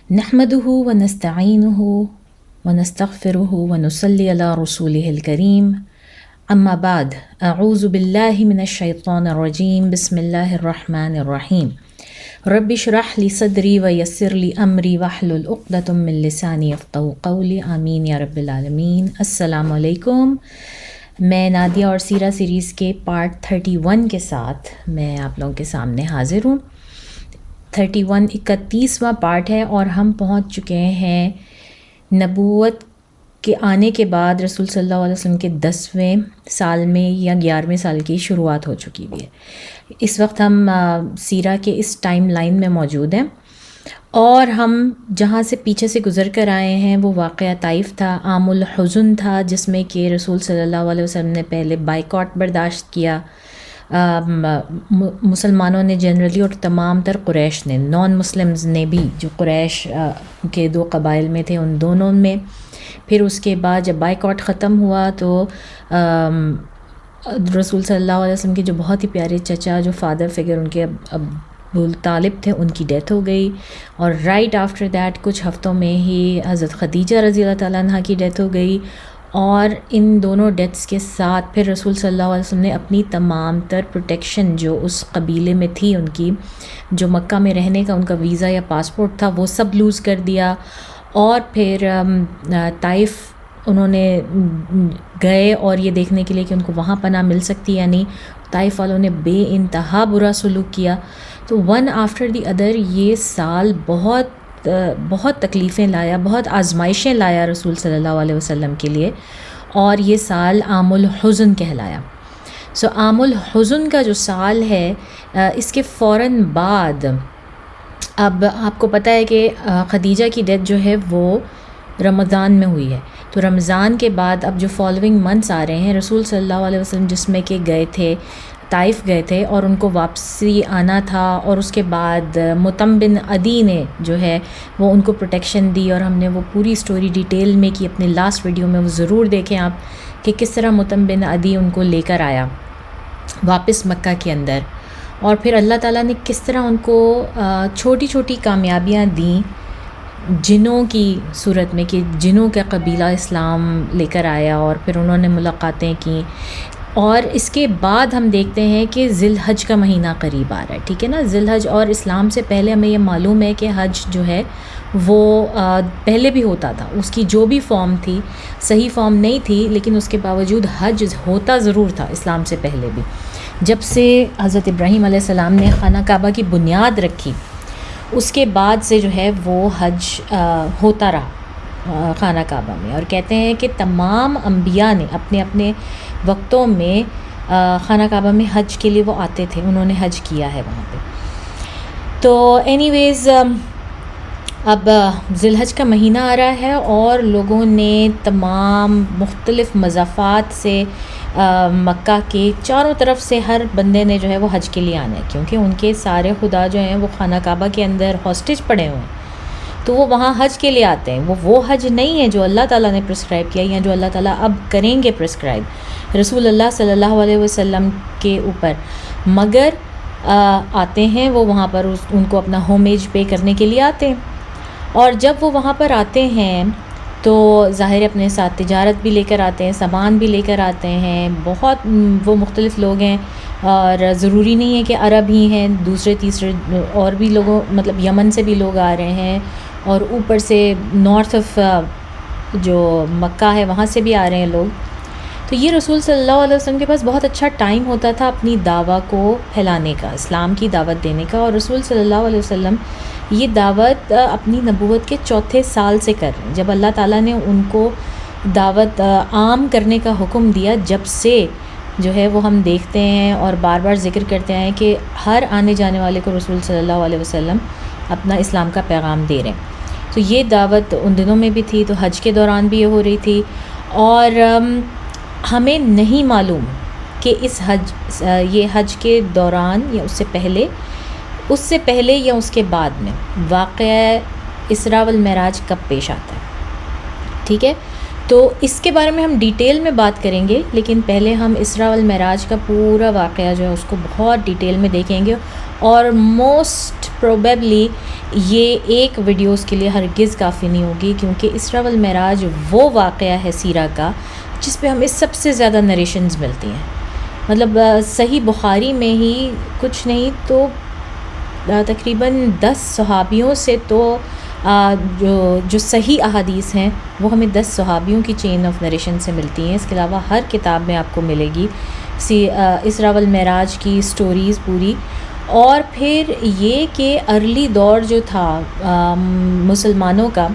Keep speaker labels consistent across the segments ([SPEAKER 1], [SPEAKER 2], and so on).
[SPEAKER 1] نحمده ونستعینه ونستغفره ونصلی علی رسوله الکریم اما بعد اعوذ باللہ من الشیطان الرجیم بسم اللہ الرحمن الرحیم رب اشرح لی صدری ویسر لی امری واحلل عقدۃ من لسانی یفقہوا قولی آمین یا رب العالمین۔ السلام علیکم، میں نادیہ اور سیرہ سیریز کے پارٹ 31 کے ساتھ میں آپ لوگوں کے سامنے حاضر ہوں۔ 31واں پارٹ ہے اور ہم پہنچ چکے ہیں نبوت کے آنے کے بعد رسول صلی اللہ علیہ وسلم کے 10ویں سال میں یا 11ویں سال کی شروعات ہو چکی ہوئی ہے۔ اس وقت ہم سیرہ کے اس ٹائم لائن میں موجود ہیں اور ہم جہاں سے پیچھے سے گزر کر آئے ہیں وہ واقعہ طائف تھا، عام الحزن تھا، جس میں کہ رسول صلی اللہ علیہ وسلم نے پہلے بائیکاٹ برداشت کیا۔ مسلمانوں نے جنرلی اور تمام تر قریش نے، نان مسلمز نے بھی، جو قریش کے 2 قبائل میں تھے ان دونوں میں۔ پھر اس کے بعد جب بائیکاٹ ختم ہوا تو رسول صلی اللہ علیہ وسلم کے جو بہت ہی پیارے چچا، جو فادر فگر ان کے ابو طالب تھے، ان کی ڈیتھ ہو گئی، اور رائٹ آفٹر دیٹ کچھ ہفتوں میں ہی حضرت خدیجہ رضی اللہ تعالیٰ عنہ کی ڈیتھ ہو گئی۔ اور ان دونوں ڈیتھس کے ساتھ پھر رسول صلی اللہ علیہ وسلم نے اپنی تمام تر پروٹیکشن جو اس قبیلے میں تھی، ان کی جو مکہ میں رہنے کا ان کا ویزا یا پاسپورٹ تھا، وہ سب لوز کر دیا۔ اور پھر طائف انہوں نے گئے اور یہ دیکھنے کے لیے کہ ان کو وہاں پناہ مل سکتی ہے، یعنی طائف والوں نے بے انتہا برا سلوک کیا۔ تو ون آفٹر دی ادر یہ سال بہت تکلیفیں لایا، بہت آزمائشیں لایا رسول صلی اللہ علیہ وسلم کے لیے، اور یہ سال عام الحزن کہلایا۔ عام الحزن کا جو سال ہے، اس کے فوراً بعد اب آپ کو پتہ ہے کہ خدیجہ کی ڈیتھ جو ہے وہ رمضان میں ہوئی ہے، تو رمضان کے بعد اب جو فالوونگ منتھس آ رہے ہیں، رسول صلی اللہ علیہ وسلم جس میں کہ گئے تھے، طائف گئے تھے اور ان کو واپسی آنا تھا، اور اس کے بعد مطعم بن عدی نے جو ہے وہ ان کو پروٹیکشن دی، اور ہم نے وہ پوری سٹوری ڈیٹیل میں کی اپنے لاسٹ ویڈیو میں، وہ ضرور دیکھیں آپ کہ کس طرح مطعم بن عدی ان کو لے کر آیا واپس مکہ کے اندر، اور پھر اللہ تعالیٰ نے کس طرح ان کو چھوٹی چھوٹی کامیابیاں دیں جنوں کی صورت میں، کہ جنوں کا قبیلہ اسلام لے کر آیا، اور پھر انہوں نے ملاقاتیں کیں۔ اور اس کے بعد ہم دیکھتے ہیں کہ ذی الحج کا مہینہ قریب آ رہا ہے، ٹھیک ہے نا۔ ذی الحج، اور اسلام سے پہلے ہمیں یہ معلوم ہے کہ حج جو ہے وہ پہلے بھی ہوتا تھا، اس کی جو بھی فارم تھی صحیح فارم نہیں تھی، لیکن اس کے باوجود حج ہوتا ضرور تھا اسلام سے پہلے بھی۔ جب سے حضرت ابراہیم علیہ السلام نے خانہ کعبہ کی بنیاد رکھی، اس کے بعد سے جو ہے وہ حج ہوتا رہا خانہ کعبہ میں، اور کہتے ہیں کہ تمام انبیاء نے اپنے اپنے وقتوں میں خانہ کعبہ میں حج کے لیے وہ آتے تھے، انہوں نے حج کیا ہے وہاں پہ۔ تو اینی ویز اب ذی الحج کا مہینہ آ رہا ہے، اور لوگوں نے تمام مختلف مضافات سے مکہ کے چاروں طرف سے ہر بندے نے جو ہے وہ حج کے لیے آنا ہے، کیونکہ ان کے سارے خدا جو ہیں وہ خانہ کعبہ کے اندر ہاسٹیج پڑے ہوئے ہیں، تو وہ وہاں حج کے لیے آتے ہیں۔ وہ حج نہیں ہے جو اللہ تعالیٰ نے پرسکرائب کیا، یا جو اللہ تعالیٰ اب کریں گے پرسکرائب رسول اللہ صلی اللہ علیہ وسلم کے اوپر، مگر آتے ہیں وہ وہاں پر ان کو اپنا ہومیج پے کرنے کے لیے آتے ہیں۔ اور جب وہ وہاں پر آتے ہیں تو ظاہر اپنے ساتھ تجارت بھی لے کر آتے ہیں، سامان بھی لے کر آتے ہیں، بہت وہ مختلف لوگ ہیں، اور ضروری نہیں ہے کہ عرب ہی ہیں، دوسرے تیسرے اور بھی لوگوں، مطلب یمن سے بھی لوگ آ رہے ہیں، اور اوپر سے نارتھ آف جو مکہ ہے وہاں سے بھی آ رہے ہیں لوگ۔ تو یہ رسول صلی اللہ علیہ وسلم کے پاس بہت اچھا ٹائم ہوتا تھا اپنی دعویٰ کو پھیلانے کا، اسلام کی دعوت دینے کا، اور رسول صلی اللہ علیہ وسلم یہ دعوت اپنی نبوت کے 4تھے سال سے کر رہے ہیں، جب اللہ تعالیٰ نے ان کو دعوت عام کرنے کا حکم دیا، جب سے جو ہے وہ ہم دیکھتے ہیں اور بار بار ذکر کرتے ہیں کہ ہر آنے جانے والے کو رسول صلی اللہ علیہ وسلم اپنا اسلام کا پیغام دے رہے ہیں۔ تو یہ دعوت ان دنوں میں بھی تھی، تو حج کے دوران بھی یہ ہو رہی تھی، اور ہمیں نہیں معلوم کہ یہ حج کے دوران یا اس سے پہلے یا اس کے بعد میں واقعہ اسراء والمعراج کب پیش آتا ہے، ٹھیک ہے۔ تو اس کے بارے میں ہم ڈیٹیل میں بات کریں گے، لیکن پہلے ہم اسراء والمعراج کا پورا واقعہ جو ہے اس کو بہت ڈیٹیل میں دیکھیں گے، اور موسٹ پروبیبلی یہ ایک ویڈیوز کے لیے ہرگز کافی نہیں ہوگی، کیونکہ اسراء والمعراج وہ واقعہ ہے سیرہ کا جس پہ ہمیں سب سے زیادہ نریشنز ملتی ہیں. مطلب صحیح بخاری میں ہی کچھ نہیں تو تقریباً 10 صحابیوں سے تو جو صحیح احادیث ہیں وہ ہمیں 10 صحابیوں کی چین آف نریشن سے ملتی ہیں. اس کے علاوہ ہر کتاب میں آپ کو ملے گی اسراء والمعراج کی سٹوریز پوری. اور پھر یہ کہ ارلی دور جو تھا مسلمانوں کا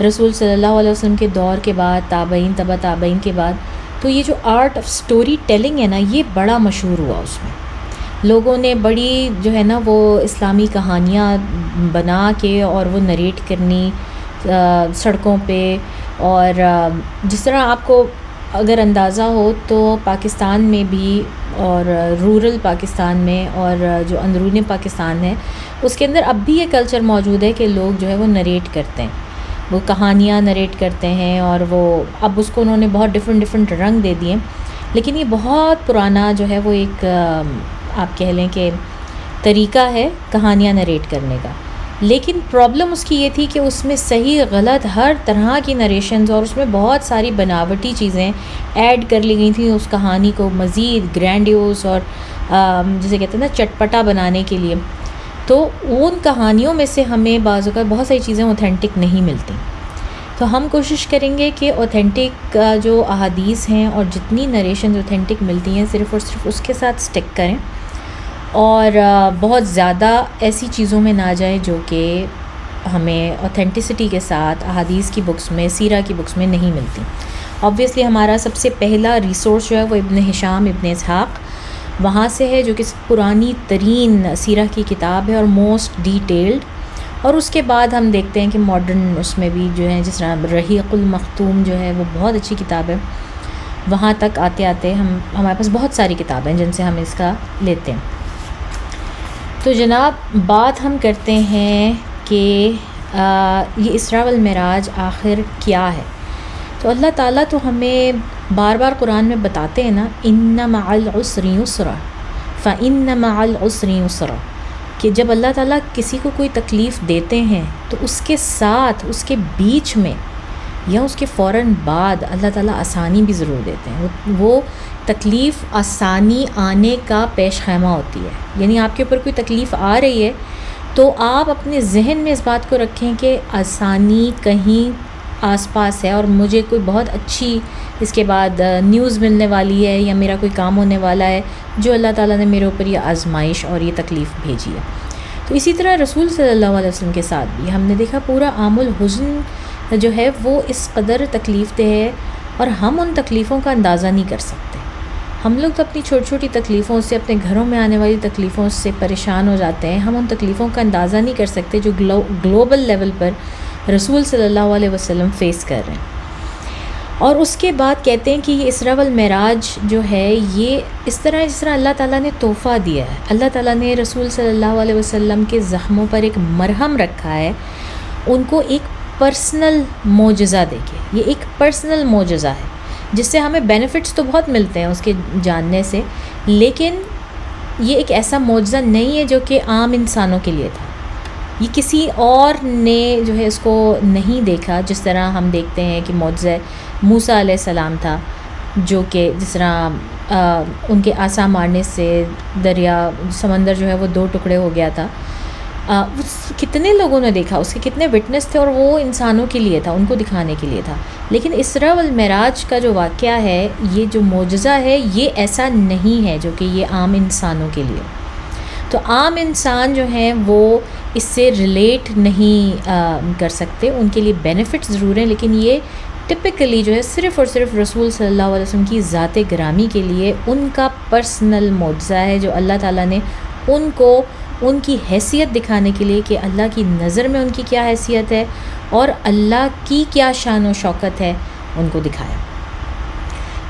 [SPEAKER 1] رسول صلی اللہ علیہ وسلم کے دور کے بعد، تابعین، تبع تابعین کے بعد، تو یہ جو آرٹ آف سٹوری ٹیلنگ ہے نا، یہ بڑا مشہور ہوا. اس میں لوگوں نے بڑی جو ہے نا وہ اسلامی کہانیاں بنا کے اور وہ نریٹ کرنی سڑکوں پہ. اور جس طرح آپ کو اگر اندازہ ہو تو پاکستان میں بھی، اور رورل پاکستان میں، اور جو اندرونی پاکستان ہے اس کے اندر اب بھی یہ کلچر موجود ہے کہ لوگ جو ہے وہ نریٹ کرتے ہیں، وہ کہانیاں نریٹ کرتے ہیں. اور وہ اب اس کو انہوں نے بہت ڈفرینٹ رنگ دے دیے، لیکن یہ بہت پرانا جو ہے وہ ایک آپ کہہ لیں کہ طریقہ ہے کہانیاں نریٹ کرنے کا. لیکن پرابلم اس کی یہ تھی کہ اس میں صحیح غلط ہر طرح کی نریشنز، اور اس میں بہت ساری بناوٹی چیزیں ایڈ کر لی گئی تھیں اس کہانی کو مزید گرینڈیوس اور جسے کہتے ہیں نا چٹپٹا بنانے کے لیے. تو ان کہانیوں میں سے ہمیں بعض اوقات بہت ساری چیزیں اوتھینٹک نہیں ملتی. تو ہم کوشش کریں گے کہ اوتھینٹک جو احادیث ہیں اور جتنی نریشنز اوتھینٹک ملتی ہیں صرف اور صرف اس کے ساتھ سٹک کریں، اور بہت زیادہ ایسی چیزوں میں نہ جائیں جو کہ ہمیں اوتھینٹسٹی کے ساتھ احادیث کی بکس میں، سیرہ کی بکس میں نہیں ملتی. آبویسلی ہمارا سب سے پہلا ریسورس جو ہے وہ ابن ہشام، ابن اسحاق، وہاں سے ہے، جو کہ پرانی ترین سیرہ کی کتاب ہے اور موسٹ ڈیٹیلڈ. اور اس کے بعد ہم دیکھتے ہیں کہ ماڈرن اس میں بھی جو ہے، جس طرح رحیق المختوم جو ہے وہ بہت اچھی کتاب ہے. وہاں تک آتے آتے ہمارے پاس بہت ساری کتابیں ہیں جن سے ہم اس کا لیتے ہیں. تو جناب بات ہم کرتے ہیں کہ یہ اسراء والمعراج آخر کیا ہے. تو اللہ تعالیٰ تو ہمیں بار بار قرآن میں بتاتے ہیں نا، ان مع العسر یسرا فان مع العسر یسرا، کہ جب اللہ تعالیٰ کسی کو کوئی تکلیف دیتے ہیں تو اس کے ساتھ، اس کے بیچ میں یا اس کے فوراً بعد اللہ تعالیٰ آسانی بھی ضرور دیتے ہیں. وہ تکلیف آسانی آنے کا پیش خیمہ ہوتی ہے. یعنی آپ کے اوپر کوئی تکلیف آ رہی ہے تو آپ اپنے ذہن میں اس بات کو رکھیں کہ آسانی کہیں آس پاس ہے، اور مجھے کوئی بہت اچھی اس کے بعد نیوز ملنے والی ہے، یا میرا کوئی کام ہونے والا ہے جو اللہ تعالیٰ نے میرے اوپر یہ آزمائش اور یہ تکلیف بھیجی ہے. تو اسی طرح رسول صلی اللہ علیہ وسلم کے ساتھ بھی ہم نے دیکھا پورا عام الحزن جو ہے وہ اس قدر تکلیف دہ ہے، اور ہم ان تکلیفوں کا اندازہ نہیں کر سکتے. ہم لوگ تو اپنی چھوٹی چھوٹی تکلیفوں سے، اپنے گھروں میں آنے والی تکلیفوں سے پریشان ہو جاتے ہیں. ہم ان تکلیفوں کا اندازہ نہیں کر سکتے جو گلوبل لیول پر رسول صلی اللہ علیہ وسلم فیس کر رہے ہیں. اور اس کے بعد کہتے ہیں کہ یہ اسراء والمعراج جو ہے یہ اس طرح جس طرح اللہ تعالیٰ نے تحفہ دیا ہے. اللہ تعالیٰ نے رسول صلی اللہ علیہ وسلم کے زخموں پر ایک مرہم رکھا ہے، ان کو ایک پرسنل معجزہ دے کے. یہ ایک پرسنل معجزہ ہے جس سے ہمیں بینیفٹس تو بہت ملتے ہیں اس کے جاننے سے، لیکن یہ ایک ایسا معجزہ نہیں ہے جو کہ عام انسانوں کے لیے تھا. یہ کسی اور نے جو ہے اس کو نہیں دیکھا، جس طرح ہم دیکھتے ہیں کہ معجزہ موسیٰ علیہ السلام تھا، جو کہ جس طرح ان کے عصا مارنے سے دریا، سمندر جو ہے وہ 2 ٹکڑے ہو گیا تھا. کتنے لوگوں نے دیکھا، اس کے کتنے وٹنس تھے، اور وہ انسانوں کے لیے تھا، ان کو دکھانے کے لیے تھا. لیکن اسراء والمعراج کا جو واقعہ ہے، یہ جو معجزہ ہے، یہ ایسا نہیں ہے جو کہ یہ عام انسانوں کے لیے. تو عام انسان جو ہیں وہ اس سے ریلیٹ نہیں کر سکتے. ان کے لیے بینیفٹ ضرور ہیں، لیکن یہ ٹپکلی جو ہے صرف اور صرف رسول صلی اللہ علیہ وسلم کی ذات گرامی کے لیے ان کا پرسنل معجزہ ہے، جو اللہ تعالیٰ نے ان کو ان کی حیثیت دکھانے کے لیے کہ اللہ کی نظر میں ان کی کیا حیثیت ہے اور اللہ کی کیا شان و شوکت ہے، ان کو دکھایا.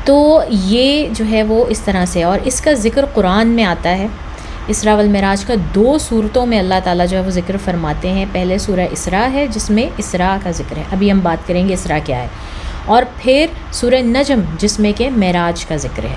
[SPEAKER 1] تو یہ جو ہے وہ اس طرح سے، اور اس کا ذکر قرآن میں آتا ہے. اسراء والمعراج کا 2 صورتوں میں اللہ تعالیٰ جو ہے وہ ذکر فرماتے ہیں. پہلے سورہ اسراء ہے جس میں اسراء کا ذکر ہے. ابھی ہم بات کریں گے اسراء کیا ہے. اور پھر سورہ نجم جس میں کہ معراج کا ذکر ہے.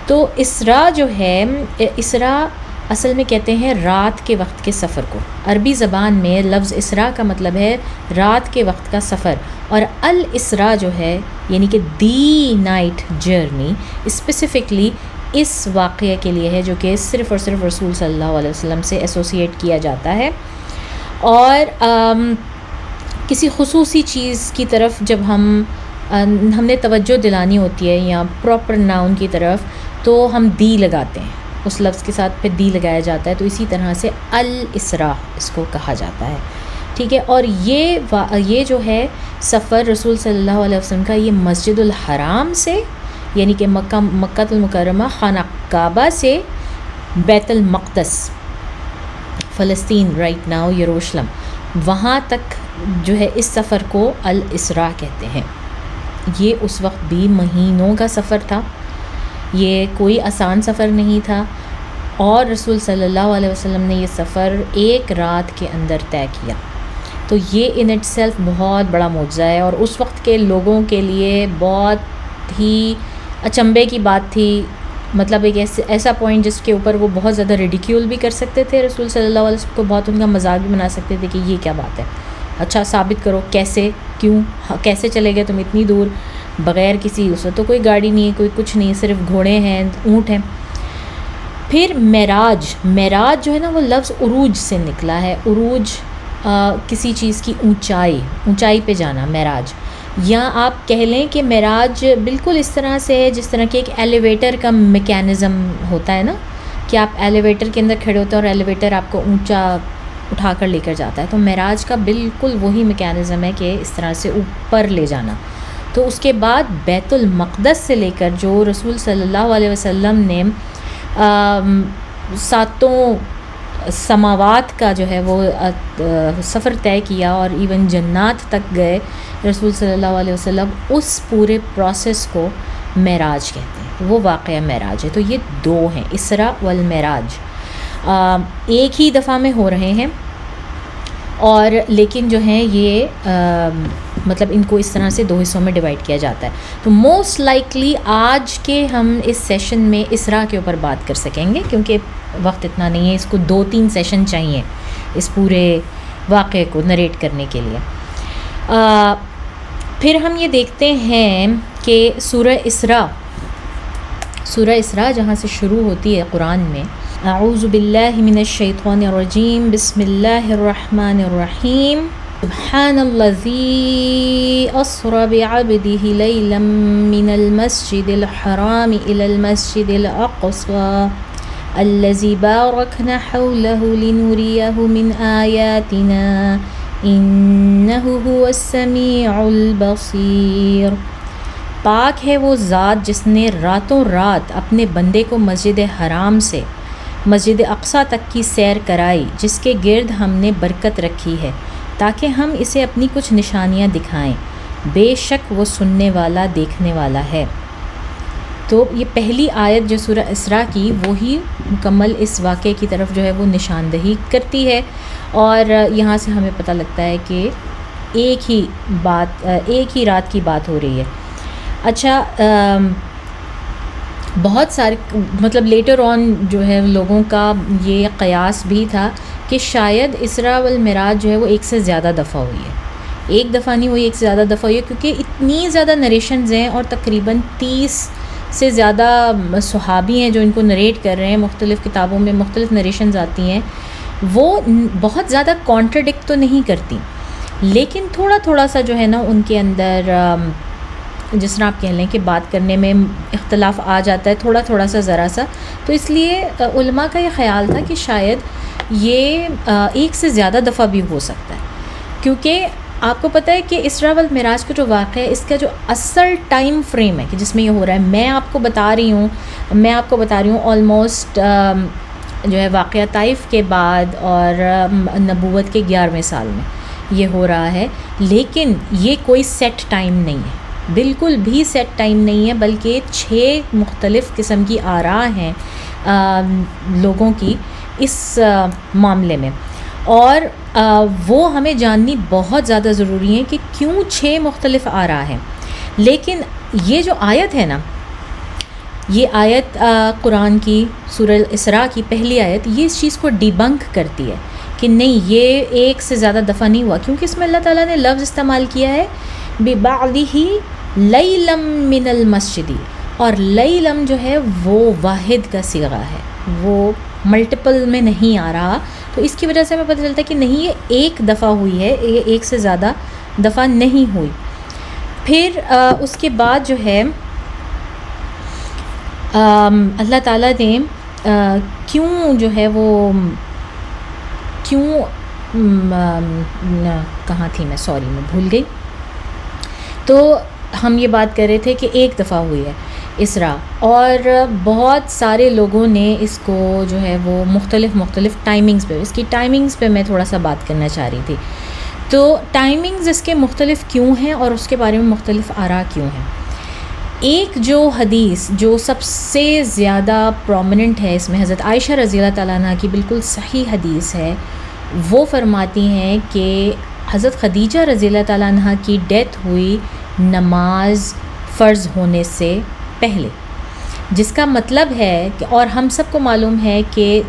[SPEAKER 1] تو اسراء جو ہے، اسراء اصل میں کہتے ہیں رات کے وقت کے سفر کو. عربی زبان میں لفظ اسراء کا مطلب ہے رات کے وقت کا سفر، اور الاسراء جو ہے یعنی کہ دی نائٹ جرنی اسپیسیفکلی اس واقعے کے لیے ہے جو کہ صرف اور صرف رسول صلی اللہ علیہ وسلم سے ایسوسیٹ کیا جاتا ہے. اور کسی خصوصی چیز کی طرف جب ہم نے توجہ دلانی ہوتی ہے یا پراپر ناؤن کی طرف تو ہم دی لگاتے ہیں، اس لفظ کے ساتھ پھر دی لگایا جاتا ہے. تو اسی طرح سے الاسراء اس کو کہا جاتا ہے. ٹھیک ہے. اور یہ جو ہے سفر رسول صلی اللہ علیہ وسلم کا، یہ مسجد الحرام سے یعنی کہ مکہ المکرمہ خانہ کعبہ سے بیت المقدس فلسطین رائٹ ناؤ یروشلم، وہاں تک جو ہے اس سفر کو الاسراء کہتے ہیں. یہ اس وقت بھی مہینوں کا سفر تھا، یہ کوئی آسان سفر نہیں تھا، اور رسول صلی اللہ علیہ وسلم نے یہ سفر ایک رات کے اندر طے کیا. تو یہ ان اٹ سیلف بہت بڑا معجزہ ہے، اور اس وقت کے لوگوں کے لیے بہت ہی اچنبے کی بات تھی. مطلب ایک ایسا پوائنٹ جس کے اوپر وہ بہت زیادہ ریڈیکیول بھی کر سکتے تھے رسول صلی اللہ علیہ وسلم کو، بہت ان کا مذاق بھی بنا سکتے تھے کہ یہ کیا بات ہے، اچھا ثابت کرو کیسے، کیوں، کیسے چلے گئے تم اتنی دور بغیر کسی، اس وقت تو کوئی گاڑی نہیں ہے، کوئی کچھ نہیں، صرف گھوڑے ہیں، اونٹ ہیں. پھر معراج جو ہے نا وہ لفظ عروج سے نکلا ہے. عروج کسی چیز کی اونچائی پہ جانا معراج، یا آپ کہہ لیں کہ معراج بالکل اس طرح سے ہے جس طرح کہ ایک ایلیویٹر کا میکینزم ہوتا ہے نا، کہ آپ ایلیویٹر کے اندر کھڑے ہوتے ہیں اور ایلیویٹر آپ کو اونچا اٹھا کر لے کر جاتا ہے. تو معراج کا بالکل وہی میکینزم ہے کہ اس طرح سے اوپر لے جانا. تو اس کے بعد بیت المقدس سے لے کر جو رسول صلی اللہ علیہ وسلم نے ساتوں سماوات کا جو ہے وہ سفر طے کیا اور ایون جنات تک گئے رسول صلی اللہ علیہ وسلم، اس پورے پروسیس کو معراج کہتے ہیں. وہ واقعہ معراج ہے. تو یہ دو ہیں، اسراء والمعراج، ایک ہی دفعہ میں ہو رہے ہیں، اور لیکن جو ہیں یہ مطلب ان کو اس طرح سے دو حصوں میں ڈیوائڈ کیا جاتا ہے. تو موسٹ لائکلی آج کے ہم اس سیشن میں اسراء کے اوپر بات کر سکیں گے، کیونکہ وقت اتنا نہیں ہے، اس کو 2-3 سیشن چاہیے اس پورے واقعے کو نریٹ کرنے کے لیے. پھر ہم یہ دیکھتے ہیں کہ سورہ اسراء جہاں سے شروع ہوتی ہے قرآن میں، اعوذ باللہ من الشیطان الرجیم، بسم اللہ الرحمن الرحیم، سبحان الذی اسری بعبدہ لیلا من المسجد الحرام الی المسجد الاقصی الذی بارکنا حولہ لنریہ من آیاتنا انہ هو السمیع البصیر. پاک ہے وہ ذات جس نے راتوں رات اپنے بندے کو مسجد حرام سے مسجد اقصیٰ تک کی سیر کرائی، جس کے گرد ہم نے برکت رکھی ہے تاکہ ہم اسے اپنی کچھ نشانیاں دکھائیں، بے شک وہ سننے والا دیکھنے والا ہے. تو یہ پہلی آیت جو سورہ اسراء کی وہی مکمل اس واقعے کی طرف جو ہے وہ نشاندہی کرتی ہے، اور یہاں سے ہمیں پتہ لگتا ہے کہ ایک ہی رات کی بات ہو رہی ہے. اچھا، بہت سارے مطلب لیٹر آن جو ہے لوگوں کا یہ قیاس بھی تھا کہ شاید اسراء والمعراج جو ہے وہ ایک سے زیادہ دفعہ ہوئی ہے. ایک دفعہ نہیں ہوئی، ایک سے زیادہ دفعہ ہوئی ہے، کیونکہ اتنی زیادہ نریشنز ہیں، اور تقریباً 30 سے زیادہ صحابی ہیں جو ان کو نریٹ کر رہے ہیں. مختلف کتابوں میں مختلف نریشنز آتی ہیں، وہ بہت زیادہ کانٹرڈکٹ تو نہیں کرتی، لیکن تھوڑا تھوڑا سا جو ہے نا ان کے اندر جس طرح آپ کہہ لیں کہ بات کرنے میں اختلاف آ جاتا ہے، تھوڑا تھوڑا سا ذرا سا. تو اس لیے علماء کا یہ خیال تھا کہ شاید یہ ایک سے زیادہ دفعہ بھی ہو سکتا ہے، کیونکہ آپ کو پتہ ہے کہ اسراء والمعراج کا جو واقعہ ہے، اس کا جو اصل ٹائم فریم ہے کہ جس میں یہ ہو رہا ہے، میں آپ کو بتا رہی ہوں آلموسٹ جو ہے واقعہ طائف کے بعد اور نبوت کے 11ویں سال میں یہ ہو رہا ہے. لیکن یہ کوئی سیٹ ٹائم نہیں ہے، بالکل بھی سیٹ ٹائم نہیں ہے، بلکہ 6 مختلف قسم کی آراء ہیں لوگوں کی اس معاملے میں، اور وہ ہمیں جاننی بہت زیادہ ضروری ہے کہ کیوں 6 مختلف آراء ہیں. لیکن یہ جو آیت ہے نا، یہ آیت قرآن کی سورہ اسراء کی پہلی آیت، یہ اس چیز کو ڈیبنک کرتی ہے کہ نہیں، یہ ایک سے زیادہ دفعہ نہیں ہوا، کیونکہ اس میں اللہ تعالیٰ نے لفظ استعمال کیا ہے بِبَعْضِهِ لَيْلًا مِّنَ الْمَسْجِدِ، اور لیلم جو ہے وہ واحد کا صیغہ ہے، وہ ملٹیپل میں نہیں آ رہا، تو اس کی وجہ سے ہمیں پتہ چلتا ہے کہ نہیں، یہ ایک دفعہ ہوئی ہے، یہ ایک سے زیادہ دفعہ نہیں ہوئی۔ پھر اس کے بعد جو ہے اللہ تعالیٰ نے کیوں جو ہے وہ کہاں تھی میں، سوری میں بھول گئی۔ تو ہم یہ بات کر رہے تھے کہ ایک دفعہ ہوئی ہے اسراء، اور بہت سارے لوگوں نے اس کو جو ہے وہ مختلف ٹائمنگز پہ، اس کی ٹائمنگز پہ میں تھوڑا سا بات کرنا چاہ رہی تھی۔ تو ٹائمنگز اس کے مختلف کیوں ہیں اور اس کے بارے میں مختلف آراء کیوں ہیں؟ ایک جو حدیث جو سب سے زیادہ پرومیننٹ ہے اس میں، حضرت عائشہ رضی اللہ تعالیٰ عنہ کی بالکل صحیح حدیث ہے، وہ فرماتی ہیں کہ حضرت خدیجہ رضی اللہ تعالیٰ عنہ کی ڈیتھ ہوئی نماز فرض ہونے سے پہلے، جس کا مطلب ہے کہ، اور ہم سب کو معلوم ہے کہ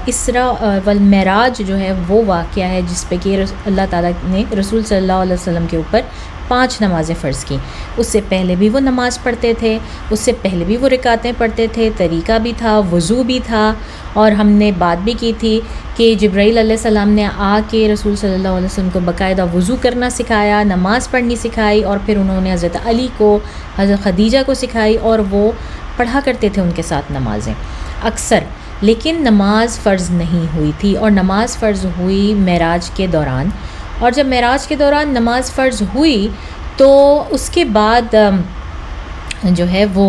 [SPEAKER 1] اسراء والمعراج جو ہے وہ واقعہ ہے جس پہ کہ اللہ تعالیٰ نے رسول صلی اللہ علیہ وسلم کے اوپر 5 نمازیں فرض کیں۔ اس سے پہلے بھی وہ نماز پڑھتے تھے، اس سے پہلے بھی وہ رکعتیں پڑھتے تھے، طریقہ بھی تھا، وضو بھی تھا، اور ہم نے بات بھی کی تھی کہ جبرائیل علیہ السلام نے آ کے رسول صلی اللہ علیہ وسلم کو باقاعدہ وضو کرنا سکھایا، نماز پڑھنی سکھائی، اور پھر انہوں نے حضرت علی کو، حضرت خدیجہ کو سکھائی، اور وہ پڑھا کرتے تھے ان کے ساتھ نمازیں اکثر، لیکن نماز فرض نہیں ہوئی تھی، اور نماز فرض ہوئی معراج کے دوران۔ اور جب معراج کے دوران نماز فرض ہوئی تو اس کے بعد جو ہے وہ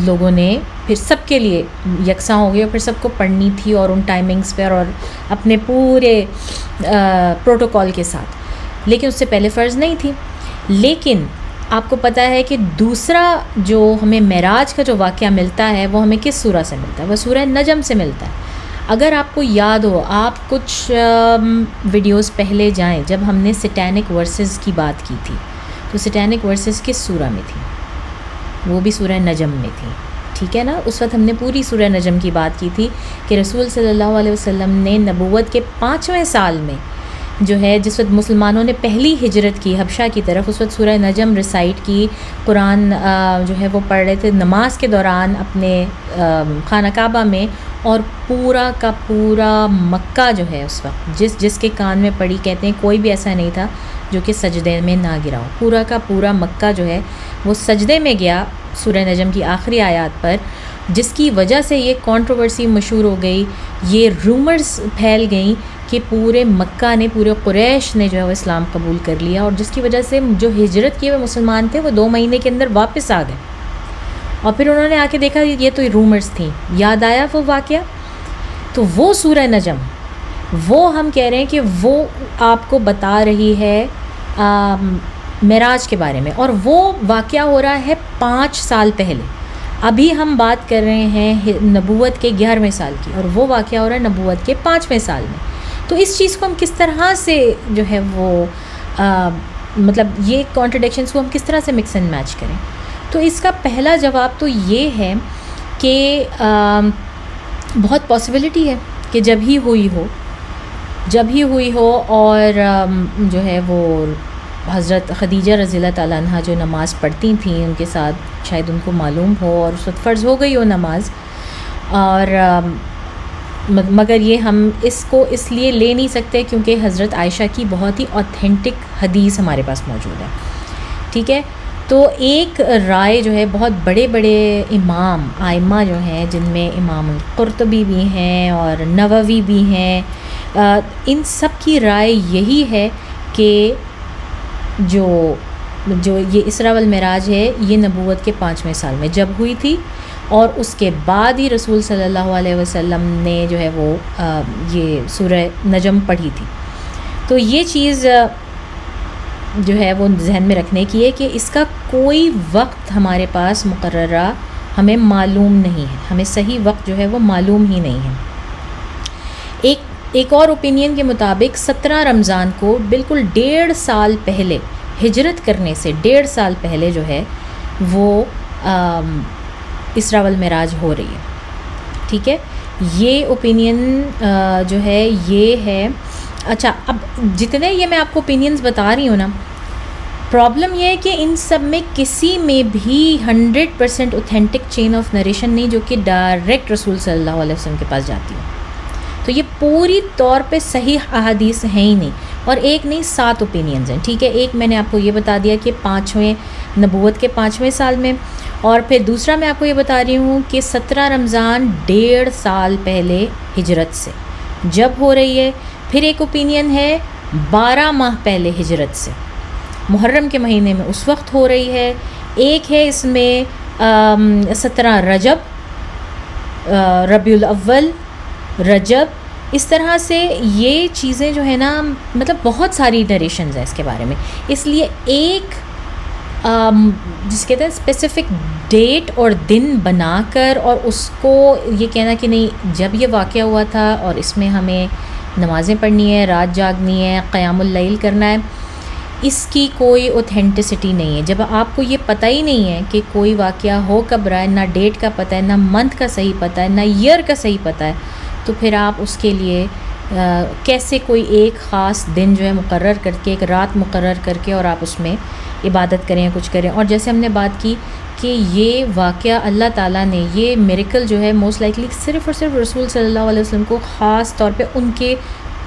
[SPEAKER 1] لوگوں نے پھر سب کے لیے یکساں ہو گئی، اور پھر سب کو پڑھنی تھی، اور ان ٹائمنگز پر اور اپنے پورے پروٹوکول کے ساتھ، لیکن اس سے پہلے فرض نہیں تھی۔ لیکن آپ کو پتہ ہے کہ دوسرا جو ہمیں معراج کا جو واقعہ ملتا ہے وہ ہمیں کس سورہ سے ملتا ہے؟ وہ سورہ نجم سے ملتا ہے۔ اگر آپ کو یاد ہو، آپ کچھ ویڈیوز پہلے جائیں، جب ہم نے سٹینک ورسز کی بات کی تھی، تو سٹینک ورسز کس سورہ میں تھی؟ وہ بھی سورہ نجم میں تھی، ٹھیک ہے نا؟ اس وقت ہم نے پوری سورہ نجم کی بات کی تھی کہ رسول صلی اللہ علیہ وسلم نے نبوت کے 5ویں سال میں جو ہے، جس وقت مسلمانوں نے پہلی ہجرت کی حبشہ کی طرف، اس وقت سورہ نجم ریسائٹ کی، قرآن جو ہے وہ پڑھ رہے تھے نماز کے دوران اپنے خانہ کعبہ میں، اور پورا کا پورا مکہ جو ہے اس وقت جس کے کان میں پڑی، کہتے ہیں کوئی بھی ایسا نہیں تھا جو کہ سجدے میں نہ گرا ہو، پورا کا پورا مکہ جو ہے وہ سجدے میں گیا سورہ نجم کی آخری آیات پر، جس کی وجہ سے یہ کنٹروورسی مشہور ہو گئی، یہ رومرز پھیل گئیں کہ پورے مکہ نے، پورے قریش نے جو ہے وہ اسلام قبول کر لیا، اور جس کی وجہ سے جو ہجرت کیے ہوئے مسلمان تھے وہ 2 مہینے کے اندر واپس آ گئے، اور پھر انہوں نے آ کے دیکھا یہ تو رومرز تھیں، یاد آیا وہ واقعہ۔ تو وہ سورہ نجم، وہ ہم کہہ رہے ہیں کہ وہ آپ کو بتا رہی ہے معراج کے بارے میں، اور وہ واقعہ ہو رہا ہے 5 سال پہلے۔ ابھی ہم بات کر رہے ہیں نبوت کے 11ویں سال کی، اور وہ واقعہ ہو رہا ہے نبوت کے 5ویں سال میں۔ تو اس چیز کو ہم کس طرح سے جو ہے وہ مطلب یہ کانٹرڈکشنس کو ہم کس طرح سے مکس اینڈ میچ کریں؟ تو اس کا پہلا جواب تو یہ ہے کہ بہت پاسبلٹی ہے کہ جب ہی ہوئی ہو اور جو ہے وہ حضرت خدیجہ رضی اللہ تعالیٰ عنہ جو نماز پڑھتی تھیں ان کے ساتھ شاید ان کو معلوم ہو اور اس وقت فرض ہو گئی ہو نماز، اور مگر یہ ہم اس کو اس لیے لے نہیں سکتے کیونکہ حضرت عائشہ کی بہت ہی اوتھینٹک حدیث ہمارے پاس موجود ہے، ٹھیک ہے؟ تو ایک رائے جو ہے بہت بڑے بڑے امام آئمہ جو ہیں، جن میں امام قرطبی بھی ہیں اور نووی بھی ہیں، ان سب کی رائے یہی ہے کہ جو یہ اسراء والمعراج ہے یہ نبوت کے 5ویں سال میں جب ہوئی تھی، اور اس کے بعد ہی رسول صلی اللہ علیہ وسلم نے جو ہے وہ یہ سورہ نجم پڑھی تھی۔ تو یہ چیز جو ہے وہ ذہن میں رکھنے کی ہے کہ اس کا کوئی وقت ہمارے پاس مقررہ ہمیں معلوم نہیں ہے، ہمیں صحیح وقت جو ہے وہ معلوم ہی نہیں ہے۔ ایک اور اوپینین کے مطابق 17 رمضان کو بالکل 1.5 سال پہلے، ہجرت کرنے سے 1.5 سال پہلے جو ہے وہ اسراء والمعراج ہو رہی ہے. ٹھیک ہے, یہ اوپینین جو ہے یہ ہے. اچھا, اب جتنے یہ میں آپ کو اوپینینز بتا رہی ہوں نا, پرابلم یہ ہے کہ ان سب میں کسی میں بھی 100% اوتھینٹک چین آف نریشن نہیں جو کہ ڈائریکٹ رسول صلی اللہ علیہ وسلم کے پاس جاتی ہے. تو یہ پوری طور پہ صحیح احادیث ہیں ہی نہیں, اور ایک نہیں 7 اوپینینز ہیں. ٹھیک ہے, ایک میں نے آپ کو یہ بتا دیا کہ 5ویں نبوت کے 5ویں سال میں, اور پھر دوسرا میں آپ کو یہ بتا رہی ہوں کہ 17 رمضان 1.5 سال پہلے ہجرت سے جب ہو رہی ہے. پھر ایک اوپینین ہے 12 ماہ پہلے ہجرت سے, محرم کے مہینے میں اس وقت ہو رہی ہے. ایک ہے اس میں 17 رجب, ربیع الاول, رجب, اس طرح سے یہ چیزیں جو ہے نا, مطلب بہت ساری نریشنز ہیں اس کے بارے میں. اس لیے ایک جس کہتے ہیں اسپیسیفک ڈیٹ اور دن بنا کر اور اس کو یہ کہنا کہ نہیں جب یہ واقعہ ہوا تھا اور اس میں ہمیں نمازیں پڑھنی ہے, رات جاگنی ہے, قیام اللیل کرنا ہے, اس کی کوئی اوتھینٹسٹی نہیں ہے. جب آپ کو یہ پتہ ہی نہیں ہے کہ کوئی واقعہ ہو کب رہا ہے, نہ ڈیٹ کا پتہ ہے, نہ منتھ کا صحیح پتہ ہے, نہ ایئر کا صحیح پتہ ہے, تو پھر آپ اس کے لیے کیسے کوئی ایک خاص دن جو ہے مقرر کر کے, ایک رات مقرر کر کے اور آپ اس میں عبادت کریں, کچھ کریں. اور جیسے ہم نے بات کی کہ یہ واقعہ اللہ تعالیٰ نے یہ میریکل جو ہے موسٹ لائکلی صرف اور صرف رسول صلی اللہ علیہ وسلم کو خاص طور پہ ان کے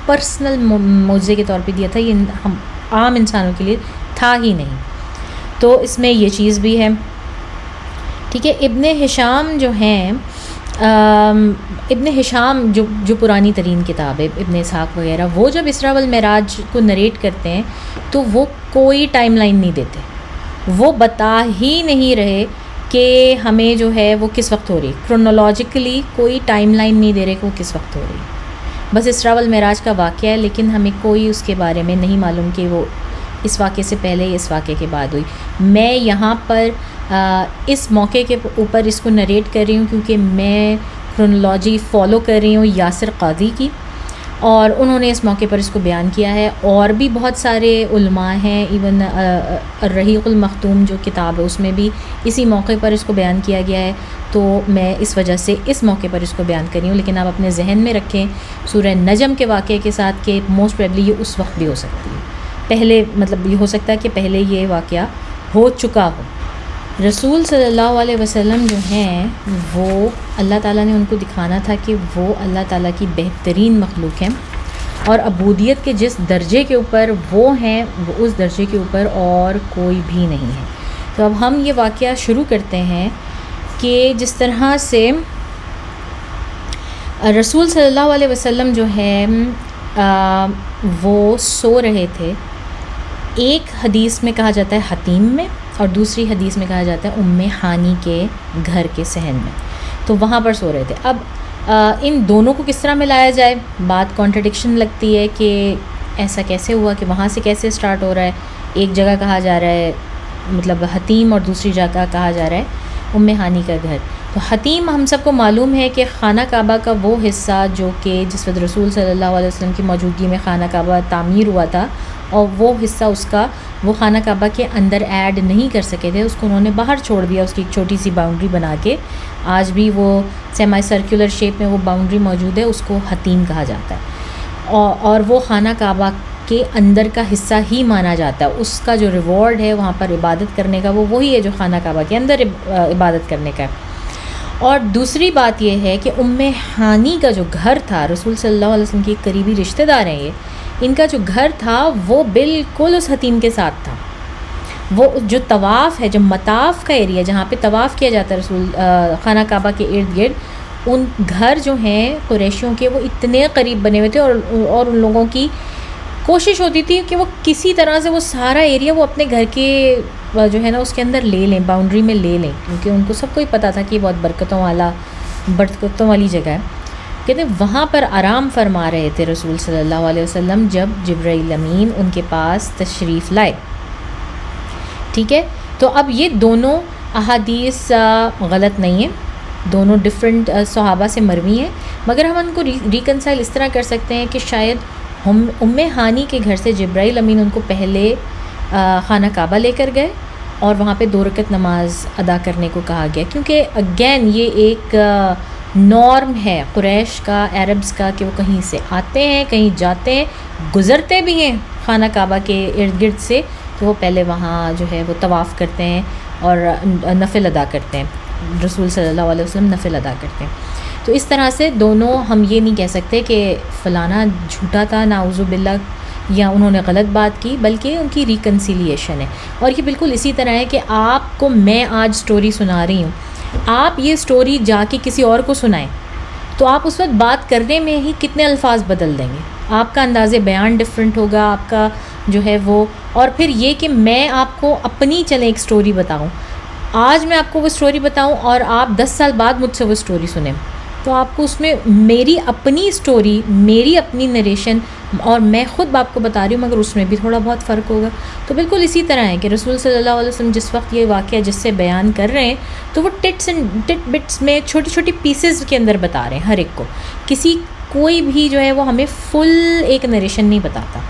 [SPEAKER 1] پرسنل معجزے کے طور پہ دیا تھا, یہ ہم عام انسانوں کے لیے تھا ہی نہیں. تو اس میں یہ چیز بھی ہے. ٹھیک ہے, ابن ہشام جو ہیں, ابن ہشام جو پرانی ترین کتاب ہے, ابن اسحاق وغیرہ, وہ جب اسراء والمعراج کو نریٹ کرتے ہیں تو وہ کوئی ٹائم لائن نہیں دیتے, وہ بتا ہی نہیں رہے کہ ہمیں جو ہے وہ کس وقت ہو رہی, کرونالوجیکلی کوئی ٹائم لائن نہیں دے رہے کہ وہ کس وقت ہو رہی. بس اسراء والمعراج کا واقعہ ہے, لیکن ہمیں کوئی اس کے بارے میں نہیں معلوم کہ وہ اس واقعے سے پہلے یا اس واقعے کے بعد ہوئی. میں یہاں پر اس موقع کے اوپر اس کو نریٹ کر رہی ہوں کیونکہ میں کرونالوجی فالو کر رہی ہوں یاسر قاضی کی, اور انہوں نے اس موقع پر اس کو بیان کیا ہے. اور بھی بہت سارے علماء ہیں, ایون الرحیق المختوم جو کتاب ہے اس میں بھی اسی موقع پر اس کو بیان کیا گیا ہے. تو میں اس وجہ سے اس موقع پر اس کو بیان کر رہی ہوں, لیکن آپ اپنے ذہن میں رکھیں سورہ نجم کے واقعے کے ساتھ کہ موسٹ پروبیبلی یہ اس وقت بھی ہو سکتی ہے, پہلے مطلب یہ ہو سکتا ہے کہ پہلے یہ واقعہ ہو چکا ہو. رسول صلی اللہ علیہ وسلم جو ہیں وہ اللہ تعالیٰ نے ان کو دکھانا تھا کہ وہ اللہ تعالیٰ کی بہترین مخلوق ہیں, اور عبودیت کے جس درجے کے اوپر وہ ہیں وہ اس درجے کے اوپر اور کوئی بھی نہیں ہے. تو اب ہم یہ واقعہ شروع کرتے ہیں کہ جس طرح سے رسول صلی اللہ علیہ وسلم جو ہے وہ سو رہے تھے. ایک حدیث میں کہا جاتا ہے حتیم میں, اور دوسری حدیث میں کہا جاتا ہے ام ہانی کے گھر کے صحن میں. تو وہاں پر سو رہے تھے. اب ان دونوں کو کس طرح ملایا جائے, بات کانٹرڈکشن لگتی ہے کہ ایسا کیسے ہوا کہ وہاں سے کیسے سٹارٹ ہو رہا ہے, ایک جگہ کہا جا رہا ہے مطلب حتیم اور دوسری جگہ کہا جا رہا ہے ام ہانی کا گھر. تو حتیم ہم سب کو معلوم ہے کہ خانہ کعبہ کا وہ حصہ جو کہ جس وقت رسول صلی اللہ علیہ وسلم کی موجودگی میں خانہ کعبہ تعمیر ہوا تھا, اور وہ حصہ اس کا وہ خانہ کعبہ کے اندر ایڈ نہیں کر سکے تھے, اس کو انہوں نے باہر چھوڑ دیا, اس کی ایک چھوٹی سی باؤنڈری بنا کے. آج بھی وہ سیمی سرکولر شیپ میں وہ باؤنڈری موجود ہے, اس کو حتیم کہا جاتا ہے, اور وہ خانہ کعبہ کے اندر کا حصہ ہی مانا جاتا ہے. اس کا جو ریوارڈ ہے وہاں پر عبادت کرنے کا وہ وہی ہے جو خانہ کعبہ کے اندر عبادت کرنے کا ہے. اور دوسری بات یہ ہے کہ ام ہانی کا جو گھر تھا, رسول صلی اللہ علیہ وسلم کی قریبی رشتہ دار ہیں یہ, ان کا جو گھر تھا وہ بالکل اس حتیم کے ساتھ تھا. وہ جو طواف ہے, جو مطاف کا ایریا جہاں پہ طواف کیا جاتا ہے رسول خانہ کعبہ کے ارد گرد, ان گھر جو ہیں قریشیوں کے وہ اتنے قریب بنے ہوئے تھے, اور ان لوگوں کی کوشش ہوتی تھی کہ وہ کسی طرح سے وہ سارا ایریا وہ اپنے گھر کے جو ہے نا اس کے اندر لے لیں, باؤنڈری میں لے لیں, کیونکہ ان کو سب کو ہی پتہ تھا کہ یہ بہت برکتوں والی جگہ ہے. کہتے ہیں وہاں پر آرام فرما رہے تھے رسول صلی اللہ علیہ وسلم جب جبرائیل امین ان کے پاس تشریف لائے. ٹھیک ہے, تو اب یہ دونوں احادیث غلط نہیں ہیں, دونوں ڈفرینٹ صحابہ سے مروی ہیں, مگر ہم ان کو ریکنسائل اس طرح کر سکتے ہیں کہ شاید ام ہانی کے گھر سے جبرائیل امین ان کو پہلے خانہ کعبہ لے کر گئے, اور وہاں پہ 2 رکعت نماز ادا کرنے کو کہا گیا، کیونکہ اگین یہ ایک نارم ہے قریش کا، عربز کا، کہ وہ کہیں سے آتے ہیں، کہیں جاتے ہیں، گزرتے بھی ہیں خانہ کعبہ کے ارد گرد سے، تو وہ پہلے وہاں جو ہے وہ طواف کرتے ہیں اور نفل ادا کرتے ہیں، رسول صلی اللہ علیہ وسلم نفل ادا کرتے ہیں۔ تو اس طرح سے دونوں، ہم یہ نہیں کہہ سکتے کہ فلانا جھوٹا تھا نعوذ باللہ یا انہوں نے غلط بات کی، بلکہ ان کی ریکنسیلیشن ہے۔ اور یہ بالکل اسی طرح ہے کہ آپ کو میں آج سٹوری سنا رہی ہوں، آپ یہ سٹوری جا کے کسی اور کو سنائیں تو آپ اس وقت بات کرنے میں ہی کتنے الفاظ بدل دیں گے، آپ کا انداز بیان ڈفرینٹ ہوگا، آپ کا جو ہے وہ، اور پھر یہ کہ میں آپ کو اپنی چلیں ایک سٹوری بتاؤں، آج میں آپ کو وہ سٹوری بتاؤں اور آپ 10 سال بعد مجھ سے وہ سٹوری سنیں، تو آپ کو اس میں میری اپنی سٹوری، میری اپنی نریشن، اور میں خود آپ کو بتا رہی ہوں، مگر اس میں بھی تھوڑا بہت فرق ہوگا۔ تو بالکل اسی طرح ہے کہ رسول صلی اللہ علیہ وسلم جس وقت یہ واقعہ جس سے بیان کر رہے ہیں تو وہ ٹٹ بٹس میں چھوٹی چھوٹی پیسز کے اندر بتا رہے ہیں ہر ایک کو، کوئی بھی جو ہے وہ ہمیں فل ایک نریشن نہیں بتاتا۔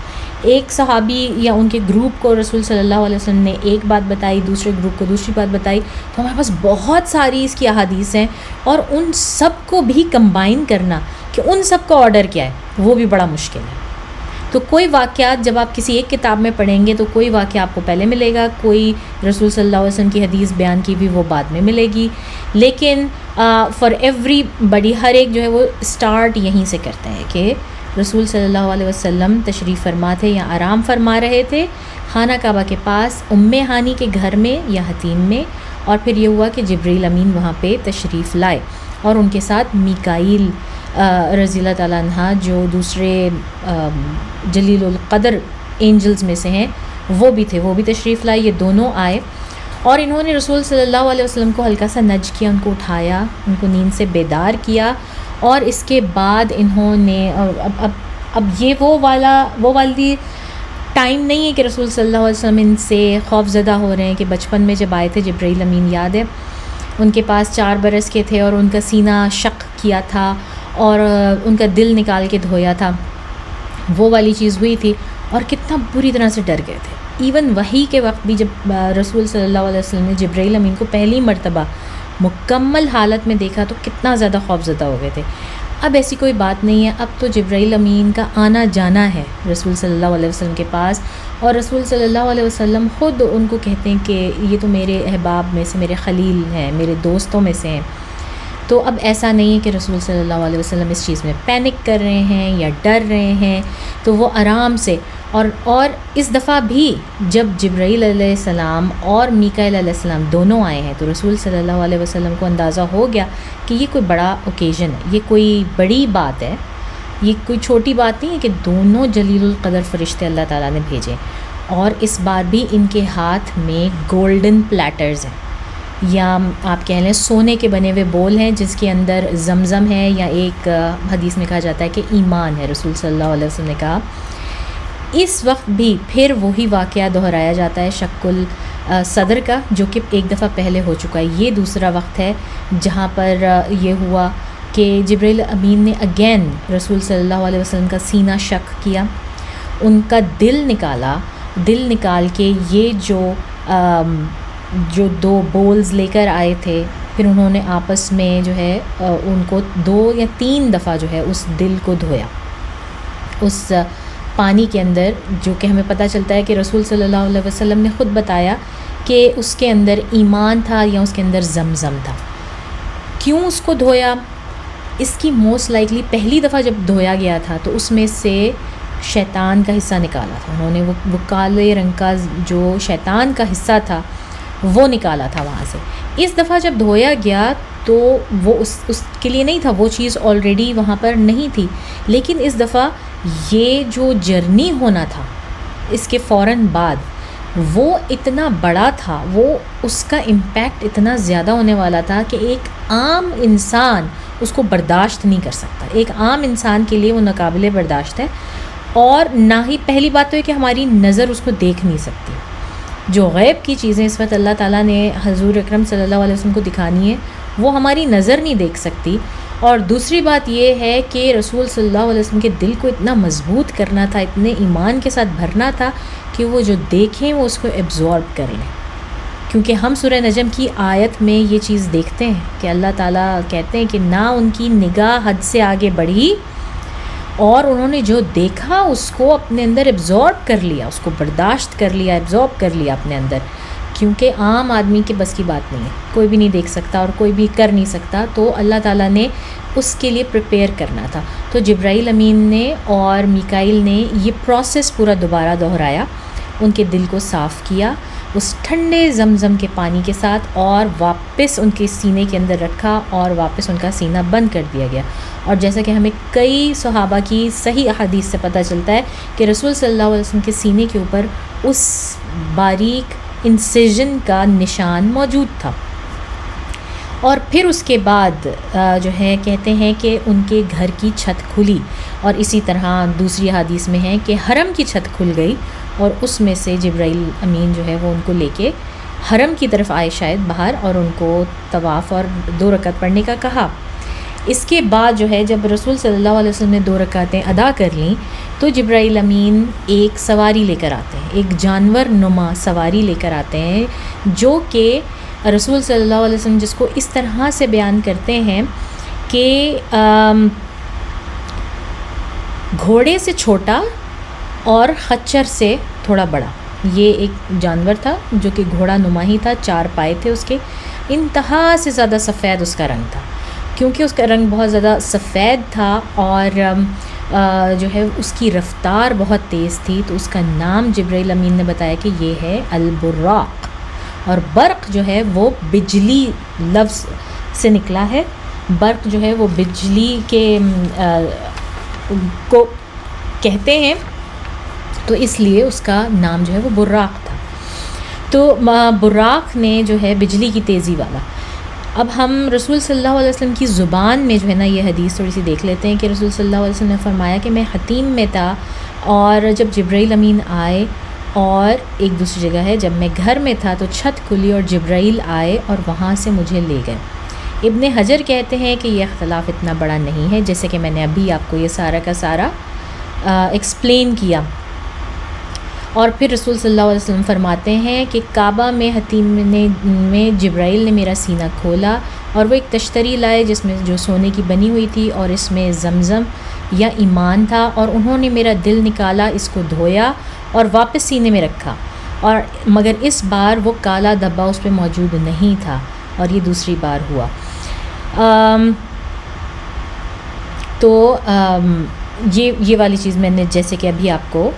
[SPEAKER 1] ایک صحابی یا ان کے گروپ کو رسول صلی اللہ علیہ وسلم نے ایک بات بتائی، دوسرے گروپ کو دوسری بات بتائی، تو ہمارے پاس بہت ساری اس کی احادیث ہیں، اور ان سب کو بھی کمبائن کرنا کہ ان سب کا آرڈر کیا ہے وہ بھی بڑا مشکل ہے۔ تو کوئی واقعات جب آپ کسی ایک کتاب میں پڑھیں گے تو کوئی واقعہ آپ کو پہلے ملے گا، کوئی رسول صلی اللہ علیہ وسلم کی حدیث بیان کی بھی وہ بعد میں ملے گی، لیکن فار ایوری بڈی، ہر ایک جو ہے وہ اسٹارٹ یہیں سے کرتا ہے کہ رسول صلی اللہ علیہ وسلم تشریف فرما تھے یا آرام فرما رہے تھے خانہ کعبہ کے پاس ام ہانی کے گھر میں یا حتیم میں، اور پھر یہ ہوا کہ جبریل امین وہاں پہ تشریف لائے، اور ان کے ساتھ میکائیل رضی اللہ تعالیٰ عنہ جو دوسرے جلیل القدر اینجلز میں سے ہیں وہ بھی تھے، وہ بھی تشریف لائے، یہ دونوں آئے، اور انہوں نے رسول صلی اللہ علیہ وسلم کو ہلکا سا نج کیا، ان کو اٹھایا، ان کو نیند سے بیدار کیا، اور اس کے بعد انہوں نے اب یہ وہ والی ٹائم نہیں ہے کہ رسول صلی اللہ علیہ وسلم ان سے خوف زدہ ہو رہے ہیں کہ بچپن میں جب آئے تھے جبرائیل امین، یاد ہے ان کے پاس 4 برس کے تھے اور ان کا سینہ شق کیا تھا اور ان کا دل نکال کے دھویا تھا، وہ والی چیز ہوئی تھی، اور کتنا بری طرح سے ڈر گئے تھے۔ ایون وحی کے وقت بھی جب رسول صلی اللہ علیہ وسلم نے جبرائیل امین کو پہلی مرتبہ مکمل حالت میں دیکھا تو کتنا زیادہ خوف زدہ ہو گئے تھے۔ اب ایسی کوئی بات نہیں ہے، اب تو جبرائیل امین کا آنا جانا ہے رسول صلی اللہ علیہ وسلم کے پاس، اور رسول صلی اللہ علیہ وسلم خود ان کو کہتے ہیں کہ یہ تو میرے احباب میں سے، میرے خلیل ہیں، میرے دوستوں میں سے ہیں۔ تو اب ایسا نہیں ہے کہ رسول صلی اللہ علیہ وسلم اس چیز میں پینک کر رہے ہیں یا ڈر رہے ہیں، تو وہ آرام سے، اور اس دفعہ بھی جب جبرائیل علیہ السلام اور میکائیل علیہ السلام دونوں آئے ہیں تو رسول صلی اللہ علیہ وسلم کو اندازہ ہو گیا کہ یہ کوئی بڑا اوکیزن ہے، یہ کوئی بڑی بات ہے، یہ کوئی چھوٹی بات نہیں ہے کہ دونوں جلیل القدر فرشتے اللہ تعالیٰ نے بھیجے، اور اس بار بھی ان کے ہاتھ میں گولڈن پلیٹرز ہیں، یا آپ کہہ لیں سونے کے بنے ہوئے بول ہیں جس کے اندر زمزم ہے، یا ایک حدیث میں کہا جاتا ہے کہ ایمان ہے، رسول صلی اللہ علیہ وسلم نے کہا۔ اس وقت بھی پھر وہی واقعہ دہرایا جاتا ہے شق الصدر کا، جو کہ ایک دفعہ پہلے ہو چکا ہے، یہ دوسرا وقت ہے جہاں پر یہ ہوا کہ جبرائیل امین نے اگین رسول صلی اللہ علیہ وسلم کا سینہ شق کیا، ان کا دل نکالا، دل نکال کے یہ جو 2 بولز لے کر آئے تھے، پھر انہوں نے آپس میں جو ہے ان کو 2 یا 3 دفعہ جو ہے اس دل کو دھویا اس پانی کے اندر، جو کہ ہمیں پتہ چلتا ہے کہ رسول صلی اللہ علیہ وسلم نے خود بتایا کہ اس کے اندر ایمان تھا یا اس کے اندر زمزم تھا۔ کیوں اس کو دھویا؟ اس کی موسٹ لائکلی پہلی دفعہ جب دھویا گیا تھا تو اس میں سے شیطان کا حصہ نکالا تھا، انہوں نے وہ کالے رنگ کا جو شیطان کا حصہ تھا وہ نکالا تھا وہاں سے۔ اس دفعہ جب دھویا گیا تو وہ اس کے لیے نہیں تھا، وہ چیز آلریڈی وہاں پر نہیں تھی، لیکن اس دفعہ یہ جو جرنی ہونا تھا اس کے فوراً بعد وہ اتنا بڑا تھا، وہ اس کا امپیکٹ اتنا زیادہ ہونے والا تھا کہ ایک عام انسان اس کو برداشت نہیں کر سکتا، ایک عام انسان کے لیے وہ ناقابل برداشت ہے، اور نہ ہی پہلی بات تو ہے کہ ہماری نظر اس کو دیکھ نہیں سکتی، جو غیب کی چیزیں اس وقت اللہ تعالیٰ نے حضور اکرم صلی اللہ علیہ وسلم کو دکھانی ہے وہ ہماری نظر نہیں دیکھ سکتی، اور دوسری بات یہ ہے کہ رسول صلی اللہ علیہ وسلم کے دل کو اتنا مضبوط کرنا تھا، اتنے ایمان کے ساتھ بھرنا تھا کہ وہ جو دیکھیں وہ اس کو ایبزارب کر لیں، کیونکہ ہم سورہ نجم کی آیت میں یہ چیز دیکھتے ہیں کہ اللہ تعالیٰ کہتے ہیں کہ نہ ان کی نگاہ حد سے آگے بڑھی اور انہوں نے جو دیکھا اس کو اپنے اندر ایبزارب کر لیا، اس کو برداشت کر لیا، ایبزارب کر لیا اپنے اندر، کیونکہ عام آدمی کے بس کی بات نہیں ہے، کوئی بھی نہیں دیکھ سکتا اور کوئی بھی کر نہیں سکتا، تو اللہ تعالیٰ نے اس کے لیے پریپیئر کرنا تھا۔ تو جبرائیل امین نے اور میکائیل نے یہ پروسیس پورا دوبارہ دہرایا، ان کے دل کو صاف کیا اس ٹھنڈے زمزم کے پانی کے ساتھ، اور واپس ان کے سینے کے اندر رکھا اور واپس ان کا سینہ بند کر دیا گیا۔ اور جیسا کہ ہمیں کئی صحابہ کی صحیح احادیث سے پتہ چلتا ہے کہ رسول صلی اللہ علیہ وسلم کے سینے کے اوپر اس باریک انسیژن کا نشان موجود تھا۔ اور پھر اس کے بعد جو ہے کہتے ہیں کہ ان کے گھر کی چھت کھلی، اور اسی طرح دوسری حدیث میں ہے کہ حرم کی چھت کھل گئی اور اس میں سے جبرائیل امین جو ہے وہ ان کو لے کے حرم کی طرف آئے شاید باہر، اور ان کو طواف اور 2 رکعت پڑھنے کا کہا۔ اس کے بعد جو ہے جب رسول صلی اللہ علیہ وسلم نے 2 رکعتیں ادا کر لیں تو جبرائیل امین ایک سواری لے کر آتے ہیں، ایک جانور نما سواری لے کر آتے ہیں، جو کہ رسول صلی اللہ علیہ وسلم جس کو اس طرح سے بیان کرتے ہیں کہ گھوڑے سے چھوٹا اور خچر سے تھوڑا بڑا، یہ ایک جانور تھا جو کہ گھوڑا نما ہی تھا، 4 پائے تھے اس کے، انتہا سے زیادہ سفید اس کا رنگ تھا، کیونکہ اس کا رنگ بہت زیادہ سفید تھا اور جو ہے اس کی رفتار بہت تیز تھی، تو اس کا نام جبرائیل امین نے بتایا کہ یہ ہے البراق، اور برق جو ہے وہ بجلی لفظ سے نکلا ہے، برق جو ہے وہ بجلی کے کو کہتے ہیں، تو اس لیے اس کا نام جو ہے وہ براق تھا۔ تو براق نے جو ہے بجلی کی تیزی والا۔ اب ہم رسول صلی اللہ علیہ وسلم کی زبان میں جو ہے نا یہ حدیث تھوڑی سی دیکھ لیتے ہیں کہ رسول صلی اللہ علیہ وسلم نے فرمایا کہ میں حتیم میں تھا، اور جب جبرائیل امین آئے، اور ایک دوسری جگہ ہے جب میں گھر میں تھا تو چھت کھلی اور جبرائیل آئے اور وہاں سے مجھے لے گئے۔ ابن حجر کہتے ہیں کہ یہ اختلاف اتنا بڑا نہیں ہے، جیسے کہ میں نے ابھی آپ کو یہ سارا کا سارا ایکسپلین کیا۔ اور پھر رسول صلی اللہ علیہ وسلم فرماتے ہیں کہ کعبہ میں حتیم میں جبرائیل نے میرا سینہ کھولا، اور وہ ایک تشتری لائے جس میں جو سونے کی بنی ہوئی تھی، اور اس میں زمزم یا ایمان تھا، اور انہوں نے میرا دل نکالا، اس کو دھویا اور واپس سینے میں رکھا، اور مگر اس بار وہ کالا دھبا اس پہ موجود نہیں تھا، اور یہ دوسری بار ہوا۔ تو یہ والی چیز میں نے جیسے کہ ابھی آپ کو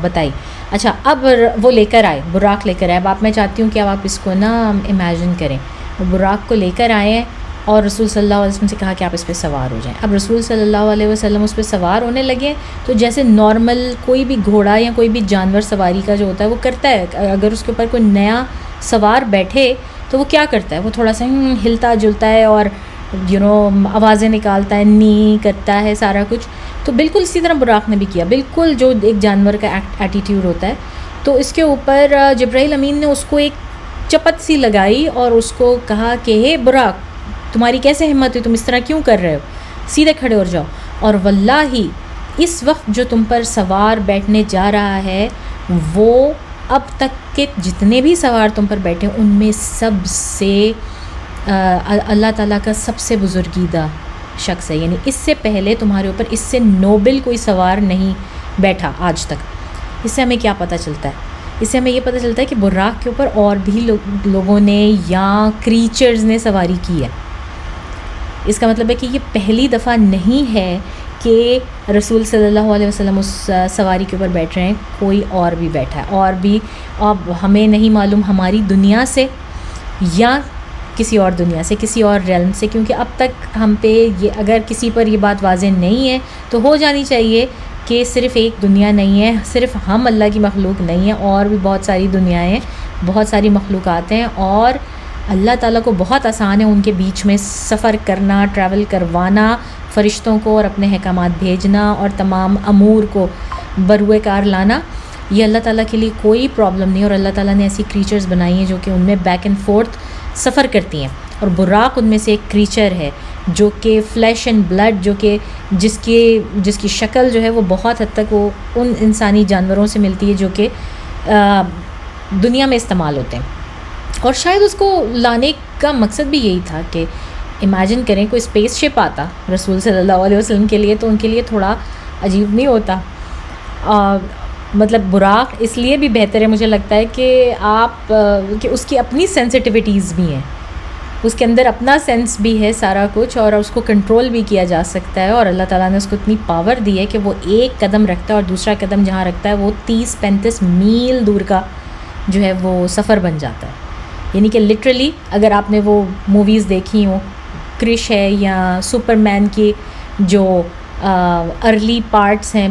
[SPEAKER 1] بتائی۔ اچھا، اب وہ لے کر آئے، براق لے کر آئے۔ اب میں چاہتی ہوں کہ اب آپ اس کو نا امیجن کریں، وہ براق کو لے کر آئے ہیں اور رسول صلی اللہ علیہ وسلم سے کہا کہ آپ اس پہ سوار ہو جائیں۔ اب رسول صلی اللہ علیہ وسلم اس پہ سوار ہونے لگے، تو جیسے نارمل کوئی بھی گھوڑا یا کوئی بھی جانور سواری کا جو ہوتا ہے وہ کرتا ہے، اگر اس کے اوپر کوئی نیا سوار بیٹھے تو وہ کیا کرتا ہے، وہ تھوڑا سا ہلتا جلتا ہے اور آوازیں نکالتا ہے، نی کرتا ہے سارا کچھ۔ تو بالکل اسی طرح براق نے بھی کیا، بالکل جو ایک جانور کا ایٹیٹیوڈ ہوتا ہے۔ تو اس کے اوپر جبرائیل امین نے اس کو ایک چپت سی لگائی اور اس کو کہا کہ ہے براق، تمہاری کیسے ہمت ہے، تم اس طرح کیوں کر رہے ہو، سیدھے کھڑے ہو جاؤ، اور واللہ اس وقت جو تم پر سوار بیٹھنے جا رہا ہے وہ اب تک کے جتنے بھی سوار تم پر بیٹھے ان میں سب سے اللہ تعالیٰ کا سب سے بزرگیدہ شخص ہے، یعنی اس سے پہلے تمہارے اوپر اس سے نوبل کوئی سوار نہیں بیٹھا آج تک۔ اس سے ہمیں کیا پتہ چلتا ہے؟ اس سے ہمیں یہ پتہ چلتا ہے کہ براق کے اوپر اور بھی لوگوں نے یا کریچرز نے سواری کی ہے۔ اس کا مطلب ہے کہ یہ پہلی دفعہ نہیں ہے کہ رسول صلی اللہ علیہ وسلم اس سواری کے اوپر بیٹھ رہے ہیں، کوئی اور بھی بیٹھا ہے، اور بھی اب ہمیں نہیں معلوم ہماری دنیا سے یا کسی اور دنیا سے، کسی اور ریلم سے، کیونکہ اب تک ہم پہ یہ اگر کسی پر یہ بات واضح نہیں ہے تو ہو جانی چاہیے کہ صرف ایک دنیا نہیں ہے، صرف ہم اللہ کی مخلوق نہیں ہیں، اور بھی بہت ساری دنیایں ہیں، بہت ساری مخلوقات ہیں، اور اللہ تعالیٰ کو بہت آسان ہے ان کے بیچ میں سفر کرنا، ٹریول کروانا، فرشتوں کو اور اپنے احکامات بھیجنا اور تمام امور کو بروئے کار لانا۔ یہ اللہ تعالیٰ کے لیے کوئی پرابلم نہیں، اور اللہ تعالیٰ نے ایسی کریچرز بنائی ہیں جو کہ ان میں بیک اینڈ فورتھ سفر کرتی ہیں، اور براق ان میں سے ایک کریچر ہے جو کہ فلیش اینڈ بلڈ، جو کہ جس کی شکل جو ہے وہ بہت حد تک وہ ان انسانی جانوروں سے ملتی ہے جو کہ دنیا میں استعمال ہوتے ہیں. اور شاید اس کو لانے کا مقصد بھی یہی تھا کہ امیجن کریں کوئی اسپیس شپ آتا رسول صلی اللہ علیہ وسلم کے لیے، تو ان کے لیے تھوڑا عجیب نہیں ہوتا. مطلب براق اس لیے بھی بہتر ہے مجھے لگتا ہے کہ اس کی اپنی سینسٹیوٹیز بھی ہیں، اس کے اندر اپنا سینس بھی ہے سارا کچھ، اور اس کو کنٹرول بھی کیا جا سکتا ہے. اور اللہ تعالیٰ نے اس کو اتنی پاور دی ہے کہ وہ ایک قدم رکھتا ہے اور دوسرا قدم جہاں رکھتا ہے وہ 30-35 میل دور کا جو ہے وہ سفر بن جاتا ہے. یعنی کہ لٹرلی اگر آپ نے وہ موویز دیکھی ہوں، کرش ہے یا سپر مین کی جو ارلی پارٹس ہیں،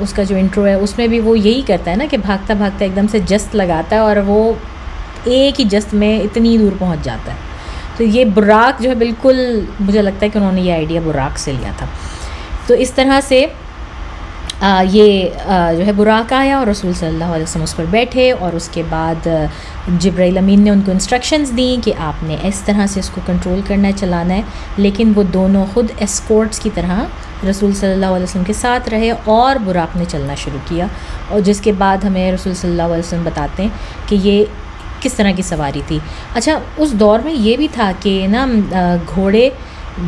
[SPEAKER 1] اس کا جو انٹرو ہے اس میں بھی وہ یہی کرتا ہے نا کہ بھاگتا بھاگتا ایک دم سے جست لگاتا ہے اور وہ ایک ہی جست میں اتنی دور پہنچ جاتا ہے. تو یہ براق جو ہے بالکل مجھے لگتا ہے کہ انہوں نے یہ آئیڈیا براق سے لیا تھا. تو اس طرح سے یہ جو ہے براق آیا اور رسول صلی اللہ علیہ وسلم اس پر بیٹھے، اور اس کے بعد جبرائیل امین نے ان کو انسٹرکشنز دیں کہ آپ نے اس طرح سے اس کو کنٹرول کرنا ہے، چلانا ہے. لیکن وہ دونوں خود اسکورٹس کی طرح رسول صلی اللہ علیہ وسلم کے ساتھ رہے اور براق نے چلنا شروع کیا. اور جس کے بعد ہمیں رسول صلی اللہ علیہ وسلم بتاتے ہیں کہ یہ کس طرح کی سواری تھی. اچھا، اس دور میں یہ بھی تھا کہ نا گھوڑے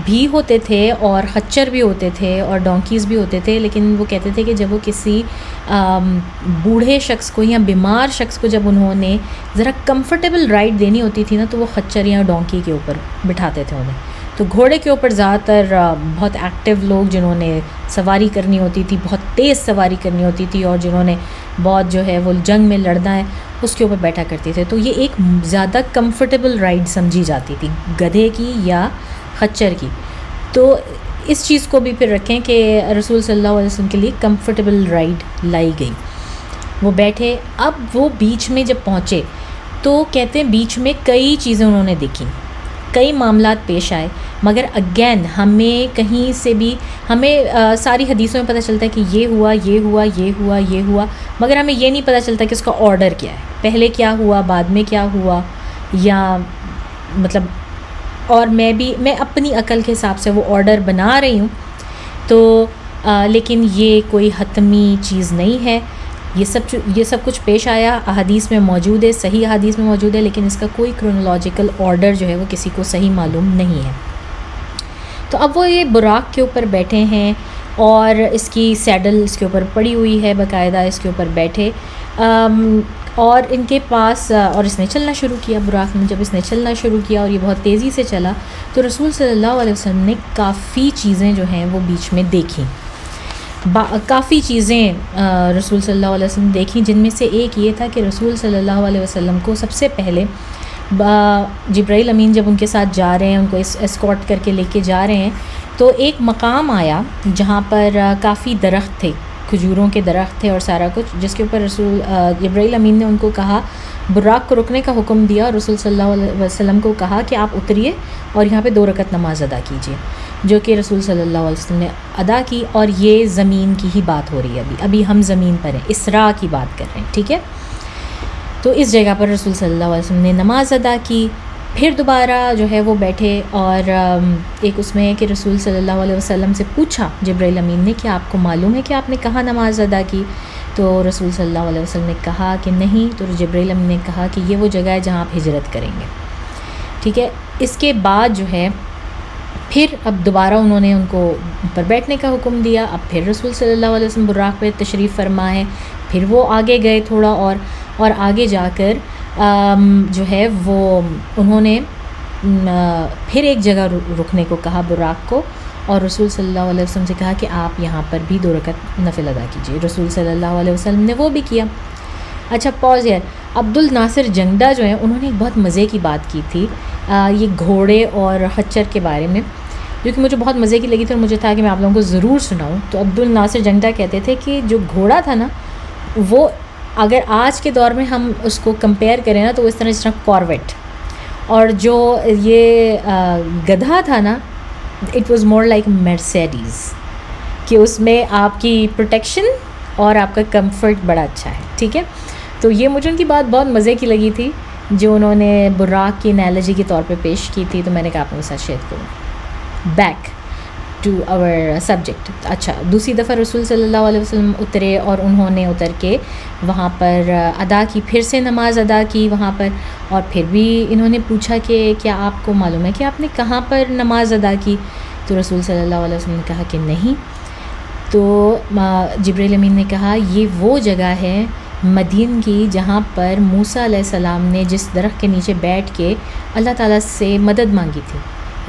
[SPEAKER 1] بھی ہوتے تھے اور خچر بھی ہوتے تھے اور ڈونکیز بھی ہوتے تھے، لیکن وہ کہتے تھے کہ جب وہ کسی بوڑھے شخص کو یا بیمار شخص کو جب انہوں نے ذرا کمفرٹیبل رائڈ دینی ہوتی تھی نا تو وہ خچر یا ڈونکی کے اوپر بٹھاتے تھے انہیں. تو گھوڑے کے اوپر زیادہ تر بہت ایکٹیو لوگ جنہوں نے سواری کرنی ہوتی تھی، بہت تیز سواری کرنی ہوتی تھی، اور جنہوں نے بہت جو ہے وہ جنگ میں لڑنا ہے اس کے اوپر بیٹھا کرتے تھے. تو یہ ایک زیادہ کمفرٹیبل رائڈ سمجھی جاتی تھی گدھے کی یا خچر کی. تو اس چیز کو بھی پھر رکھیں کہ رسول صلی اللہ علیہ وسلم کے لیے کمفرٹیبل رائڈ لائی گئی. وہ بیٹھے. اب وہ بیچ میں جب پہنچے تو کہتے ہیں بیچ میں کئی چیزیں انہوں نے دیکھی، کئی معاملات پیش آئے، مگر اگین ہمیں کہیں سے بھی ہمیں ساری حدیثوں میں پتہ چلتا ہے کہ یہ ہوا، یہ ہوا، یہ ہوا، یہ ہوا، مگر ہمیں یہ نہیں پتہ چلتا کہ اس کا آرڈر کیا ہے، پہلے کیا ہوا، بعد میں کیا ہوا، یا مطلب. اور میں اپنی عقل کے حساب سے وہ آرڈر بنا رہی ہوں. تو لیکن یہ کوئی حتمی چیز نہیں ہے. یہ سب کچھ پیش آیا، احادیث میں موجود ہے، صحیح احادیث میں موجود ہے، لیکن اس کا کوئی کرونالوجیکل آرڈر جو ہے وہ کسی کو صحیح معلوم نہیں ہے. تو اب وہ یہ براق کے اوپر بیٹھے ہیں اور اس کی سیڈل اس کے اوپر پڑی ہوئی ہے، باقاعدہ اس کے اوپر بیٹھے، اور ان کے پاس اور اس نے چلنا شروع کیا. براق نے جب اس نے چلنا شروع کیا اور یہ بہت تیزی سے چلا تو رسول صلی اللہ علیہ وسلم نے کافی چیزیں جو ہیں وہ بیچ میں دیکھیں. کافی چیزیں رسول صلی اللہ علیہ وسلم نے دیکھیں، جن میں سے ایک یہ تھا کہ رسول صلی اللہ علیہ وسلم کو سب سے پہلے جبرائیل امین جب ان کے ساتھ جا رہے ہیں، ان کو اسکارٹ کر کے لے کے جا رہے ہیں، تو ایک مقام آیا جہاں پر کافی درخت تھے، کھجوروں کے درخت تھے اور سارا کچھ، جس کے اوپر رسول جبرائیل امین نے ان کو کہا، براق کو رکنے کا حکم دیا اور رسول صلی اللہ علیہ وسلم کو کہا کہ آپ اتریے اور یہاں پہ 2 رکعت نماز ادا کیجیے، جو کہ رسول صلی اللہ علیہ وسلم نے ادا کی. اور یہ زمین کی ہی بات ہو رہی ہے، ابھی ہم زمین پر ہیں، اسراء کی بات کر رہے ہیں، ٹھیک ہے. تو اس جگہ پر رسول صلی اللہ علیہ وسلم نے نماز ادا کی. پھر دوبارہ جو ہے وہ بیٹھے، اور ایک اس میں ہے کہ رسول صلی اللہ علیہ وسلم سے پوچھا جبرائیل امین نے کہ آپ کو معلوم ہے کہ آپ نے کہاں نماز ادا کی؟ تو رسول صلی اللہ علیہ وسلم نے کہا کہ نہیں. تو جبرائیل امین نے کہا کہ یہ وہ جگہ ہے جہاں آپ ہجرت کریں گے، ٹھیک ہے. اس کے بعد جو ہے پھر اب دوبارہ انہوں نے ان کو پر بیٹھنے کا حکم دیا. اب پھر رسول صلی اللہ علیہ وسلم براق پہ تشریف فرما ہے. پھر وہ آگے گئے تھوڑا اور آگے جا کر جو ہے وہ انہوں نے پھر ایک جگہ رکنے کو کہا براق کو، اور رسول صلی اللہ علیہ وسلم سے کہا کہ آپ یہاں پر بھی 2 رکعت نفل ادا کیجیے. رسول صلی اللہ علیہ وسلم نے وہ بھی کیا. اچھا پاز یار، عبد الناصر جنگدہ جو ہیں انہوں نے ایک بہت مزے کی بات کی تھی یہ گھوڑے اور خچر کے بارے میں، جو کہ مجھے بہت مزے کی لگی تھی اور مجھے تھا کہ میں آپ لوگوں کو ضرور سناؤں. تو عبد الناصر جنگدہ کہتے تھے کہ جو گھوڑا تھا نا، وہ اگر آج کے دور میں ہم اس کو کمپیئر کریں نا تو وہ اس طرح کارویٹ، اور جو یہ گدھا تھا نا، it was more like Mercedes, کہ اس میں آپ کی پروٹیکشن اور آپ کا کمفرٹ بڑا اچھا ہے، ٹھیک ہے. تو یہ مجھے ان کی بات بہت مزے کی لگی تھی جو انہوں نے براق کی انالوجی کے طور پہ پیش کی تھی، تو میں نے کہا آپ کے ساتھ شیئر کروں. Back to our subject. اچھا دوسری دفعہ رسول صلی اللہ علیہ وسلم اترے اور انہوں نے اتر کے وہاں پر ادا کی، پھر سے نماز ادا کی وہاں پر. اور پھر بھی انہوں نے پوچھا کہ کیا آپ کو معلوم ہے کہ آپ نے کہاں پر نماز ادا کی؟ تو رسول صلی اللہ علیہ وسلم نے کہا کہ نہیں. تو جبرائیل امین نے کہا یہ وہ جگہ ہے مدین کی جہاں پر موسیٰ علیہ السلام نے جس درخت کے نیچے بیٹھ کے اللہ تعالیٰ سے مدد مانگی تھی،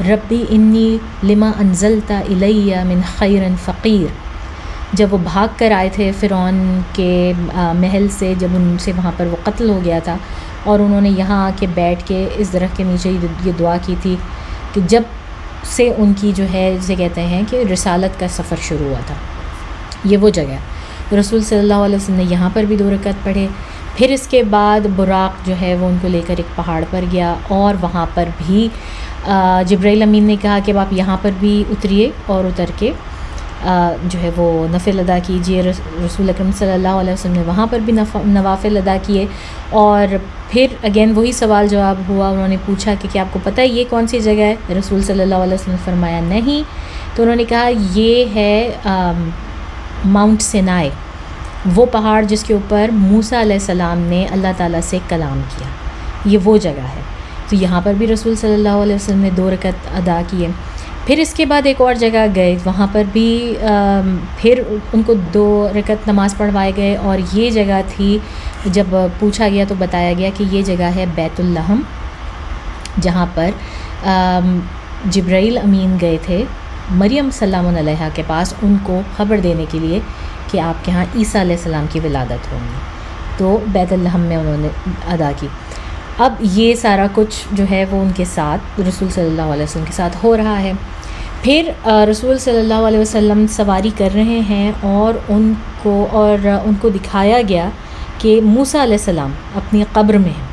[SPEAKER 1] ربی انی لما انزلتا الی من خیر فقیر. جب وہ بھاگ کر آئے تھے فرعون کے محل سے، جب ان سے وہاں پر وہ قتل ہو گیا تھا، اور انہوں نے یہاں آ کے بیٹھ کے اس درخت کے نیچے یہ دعا کی تھی کہ جب سے ان کی جو ہے جسے کہتے ہیں کہ رسالت کا سفر شروع ہوا تھا، یہ وہ جگہ. رسول صلی اللہ علیہ وسلم نے یہاں پر بھی 2 رکعت پڑھے. پھر اس کے بعد براق جو ہے وہ ان کو لے کر ایک پہاڑ پر گیا، اور وہاں پر بھی جبرائیل امین نے کہا کہ آپ یہاں پر بھی اتریے اور اتر کے جو ہے وہ نفل ادا کیجیے. رسول اکرم صلی اللہ علیہ وسلم نے وہاں پر بھی نوافل ادا کیے. اور پھر اگین وہی سوال جواب ہوا، انہوں نے پوچھا کہ کیا آپ کو پتہ ہے یہ کون سی جگہ ہے؟ رسول صلی اللہ علیہ وسلم نے فرمایا نہیں. تو انہوں نے کہا یہ ہے ماؤنٹ سینائی، وہ پہاڑ جس کے اوپر موسیٰ علیہ السلام نے اللہ تعالیٰ سے کلام کیا، یہ وہ جگہ ہے. تو یہاں پر بھی رسول صلی اللہ علیہ وسلم نے 2 رکعت ادا کیے. پھر اس کے بعد ایک اور جگہ گئے، وہاں پر بھی پھر ان کو 2 رکعت نماز پڑھوائے گئے. اور یہ جگہ تھی، جب پوچھا گیا تو بتایا گیا کہ یہ جگہ ہے بیت اللحم، جہاں پر جبرائیل امین گئے تھے مریم سلام علیہا کے پاس ان کو خبر دینے کے لیے کہ آپ کے ہاں عیسیٰ علیہ السلام کی ولادت ہوگی. تو بیت اللحم میں انہوں نے ادا کی. اب یہ سارا کچھ جو ہے وہ ان کے ساتھ رسول صلی اللہ علیہ وسلم کے ساتھ ہو رہا ہے. پھر رسول صلی اللہ علیہ وسلم سواری کر رہے ہیں، اور ان کو دکھایا گیا کہ موسیٰ علیہ السلام اپنی قبر میں ہیں.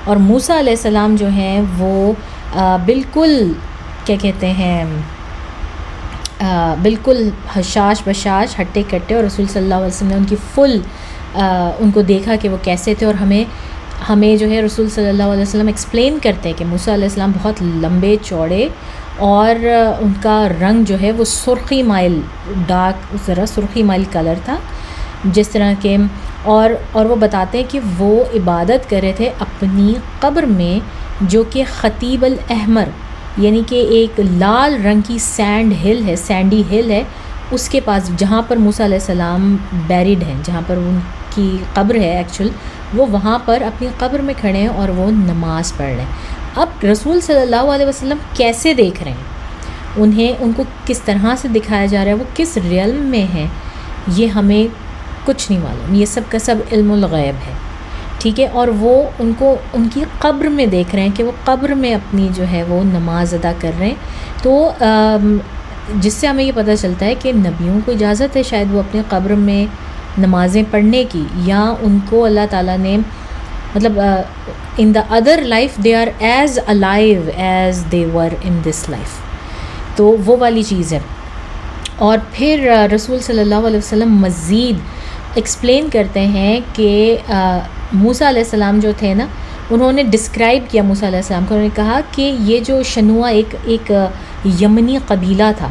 [SPEAKER 1] اور موسیٰ علیہ السلام جو ہیں وہ بالکل کیا کہتے ہیں بالکل حشاش بشاش ہٹے کٹے. اور رسول صلی اللہ علیہ وسلم نے ان کی فل ان کو دیکھا کہ وہ کیسے تھے. اور ہمیں جو ہے رسول صلی اللہ علیہ وسلم ایکسپلین کرتے ہیں کہ موسیٰ علیہ السلام بہت لمبے چوڑے، اور ان کا رنگ جو ہے وہ سرخی مائل، ڈارک ذرا سرخی مائل کلر تھا جس طرح کے. اور وہ بتاتے ہیں کہ وہ عبادت کر رہے تھے اپنی قبر میں، جو کہ خطیب الاحمر یعنی کہ ایک لال رنگ کی سینڈی ہل ہے، اس کے پاس جہاں پر موسیٰ علیہ السلام بیریڈ ہیں، جہاں پر ان کی قبر ہے ایکچوئل، وہ وہاں پر اپنی قبر میں کھڑے ہیں اور وہ نماز پڑھ رہے ہیں. اب رسول صلی اللہ علیہ وسلم کیسے دیکھ رہے ہیں، ان کو کس طرح سے دکھایا جا رہا ہے، وہ کس ریلم میں ہیں، یہ ہمیں کچھ نہیں معلوم. یہ سب کا سب علم الغیب ہے، ٹھیک ہے. اور وہ ان کی قبر میں دیکھ رہے ہیں کہ وہ قبر میں اپنی جو ہے وہ نماز ادا کر رہے ہیں. تو جس سے ہمیں یہ پتہ چلتا ہے کہ نبیوں کو اجازت ہے شاید وہ اپنے قبر میں نمازیں پڑھنے کی، یا ان کو اللہ تعالیٰ نے مطلب in the other life they are as alive as they were in this life. تو وہ والی چیز ہے. اور پھر رسول صلی اللہ علیہ وسلم مزید ایکسپلین کرتے ہیں کہ موسیٰ علیہ السلام جو تھے نا، انہوں نے ڈسکرائب کیا موسیٰ علیہ السلام کو. انہوں نے کہا کہ یہ جو شنوع ایک یمنی قبیلہ تھا،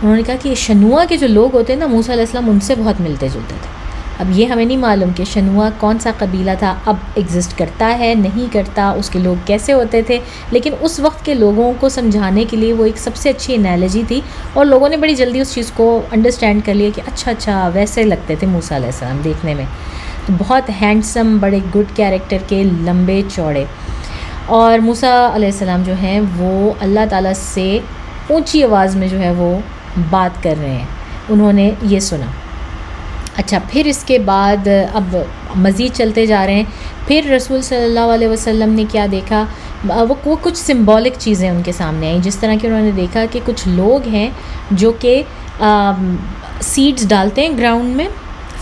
[SPEAKER 1] انہوں نے کہا کہ شنوع کے جو لوگ ہوتے ہیں نا، موسیٰ علیہ السلام ان سے بہت ملتے جلتے تھے. اب یہ ہمیں نہیں معلوم کہ شنوع کون سا قبیلہ تھا، اب ایگزسٹ کرتا ہے نہیں کرتا، اس کے لوگ کیسے ہوتے تھے، لیکن اس وقت کے لوگوں کو سمجھانے کے لیے وہ ایک سب سے اچھی انالوجی تھی. اور لوگوں نے بڑی جلدی اس چیز کو انڈرسٹینڈ کر لیا کہ اچھا ویسے لگتے تھے موسیٰ علیہ السلام دیکھنے میں. تو بہت ہینڈسم، بڑے گڈ کیریکٹر کے، لمبے چوڑے. اور موسیٰ علیہ السلام جو ہیں وہ اللہ تعالیٰ سے اونچی آواز میں جو ہے وہ بات کر رہے ہیں، انہوں نے یہ سنا. اچھا پھر اس کے بعد اب مزید چلتے جا رہے ہیں. پھر رسول صلی اللہ علیہ وسلم نے کیا دیکھا، وہ کچھ سمبولک چیزیں ان کے سامنے آئیں. جس طرح کہ انہوں نے دیکھا کہ کچھ لوگ ہیں جو کہ سیڈز ڈالتے ہیں گراؤنڈ میں،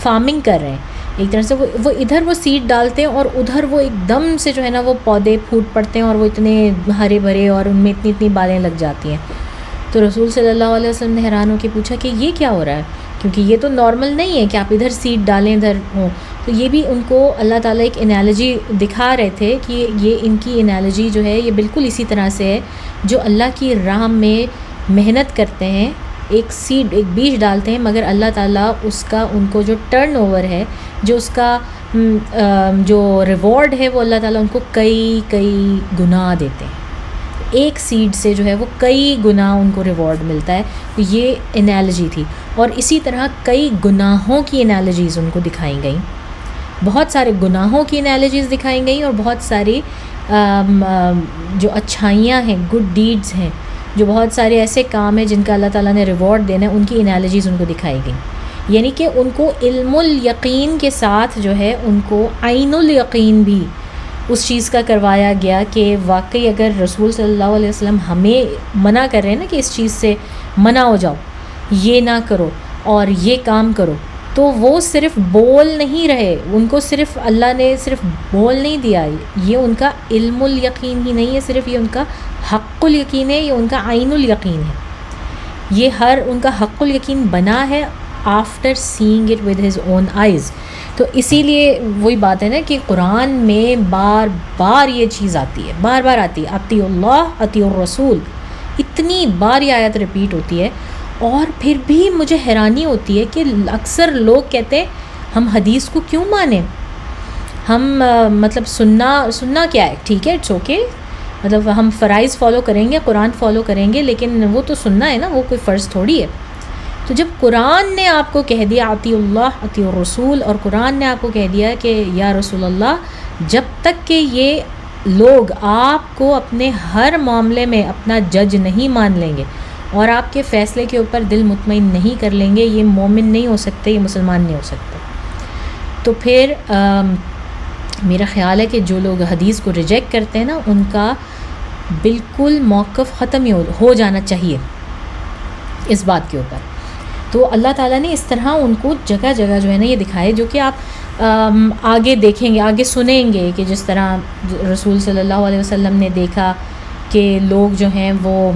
[SPEAKER 1] فارمنگ کر رہے ہیں. ایک طرح سے وہ ادھر وہ سیڈ ڈالتے ہیں اور ادھر وہ ایک دم سے جو ہے نا وہ پودے پھوٹ پڑتے ہیں اور وہ اتنے ہرے بھرے اور ان میں اتنی بالیں لگ جاتی ہیں. تو رسول صلی اللہ علیہ وسلم نے حیران ہو کے پوچھا کہ یہ کیا ہو رہا ہے، کیونکہ یہ تو نارمل نہیں ہے کہ آپ ادھر سیڈ ڈالیں ادھر ہوں. تو یہ بھی ان کو اللہ تعالیٰ ایک انالوجی دکھا رہے تھے کہ یہ ان کی انالوجی جو ہے یہ بالکل اسی طرح سے ہے جو اللہ کی راہ میں محنت کرتے ہیں ایک سیڈ ایک بیج ڈالتے ہیں، مگر اللہ تعالیٰ اس کا ان کو جو ٹرن اوور ہے، جو اس کا جو ریوارڈ ہے، وہ اللہ تعالیٰ ان کو کئی گناہ دیتے ہیں. ایک سیڈ سے جو ہے وہ کئی گنا ان کو ریوارڈ ملتا ہے. یہ انالوجی تھی. اور اسی طرح کئی گناہوں کی انالوجیز ان کو دکھائی گئیں، بہت سارے گناہوں کی انالوجیز دکھائی گئیں، اور بہت ساری جو اچھائیاں ہیں، گڈ ڈیڈز ہیں، جو بہت سارے ایسے کام ہیں جن کا اللہ تعالیٰ نے ریوارڈ دینا ہے، ان کی انالوجیز ان کو دکھائی گئیں. یعنی کہ ان کو علم الیقین کے ساتھ جو ہے ان کو عین الیقین بھی اس چیز کا کروایا گیا کہ واقعی اگر رسول صلی اللہ علیہ وسلم ہمیں منع کر رہے ہیں نا کہ اس چیز سے منع ہو جاؤ، یہ نہ کرو اور یہ کام کرو، تو وہ صرف بول نہیں رہے، ان کو صرف اللہ نے صرف بول نہیں دیا، یہ ان کا علم الیقین ہی نہیں ہے صرف، یہ ان کا حق الیقین ہے، یہ ان کا عین الیقین ہے. یہ ہر ان کا حق الیقین بنا ہے after seeing it with his own eyes. تو اسی لیے وہی بات ہے نا کہ قرآن میں بار بار یہ چیز آتی ہے، بار بار آتی ہے، اطیع اللہ اطیع الرسول، اتنی بار یہ آیت ریپیٹ ہوتی ہے. اور پھر بھی مجھے حیرانی ہوتی ہے کہ اکثر لوگ کہتے ہیں ہم حدیث کو کیوں مانیں، ہم مطلب سننا کیا ہے، ٹھیک ہے اٹس اوکے، مطلب ہم فرائض فالو کریں گے، قرآن فالو کریں گے، لیکن وہ تو سننا ہے نا، وہ کوئی فرض تھوڑی ہے. تو جب قرآن نے آپ کو کہہ دیا اطیع اللہ اطیع الرسول، اور قرآن نے آپ کو کہہ دیا کہ یا رسول اللہ، جب تک کہ یہ لوگ آپ کو اپنے ہر معاملے میں اپنا جج نہیں مان لیں گے اور آپ کے فیصلے کے اوپر دل مطمئن نہیں کر لیں گے، یہ مومن نہیں ہو سکتے، یہ مسلمان نہیں ہو سکتے. تو پھر میرا خیال ہے کہ جو لوگ حدیث کو ریجیکٹ کرتے ہیں نا، ان کا بالکل موقف ختم ہی ہو جانا چاہیے اس بات کے اوپر. تو اللہ تعالیٰ نے اس طرح ان کو جگہ جگہ جو ہے نا یہ دکھائے، جو کہ آپ آگے دیکھیں گے، آگے سنیں گے کہ جس طرح رسول صلی اللہ علیہ وسلم نے دیکھا کہ لوگ جو ہیں وہ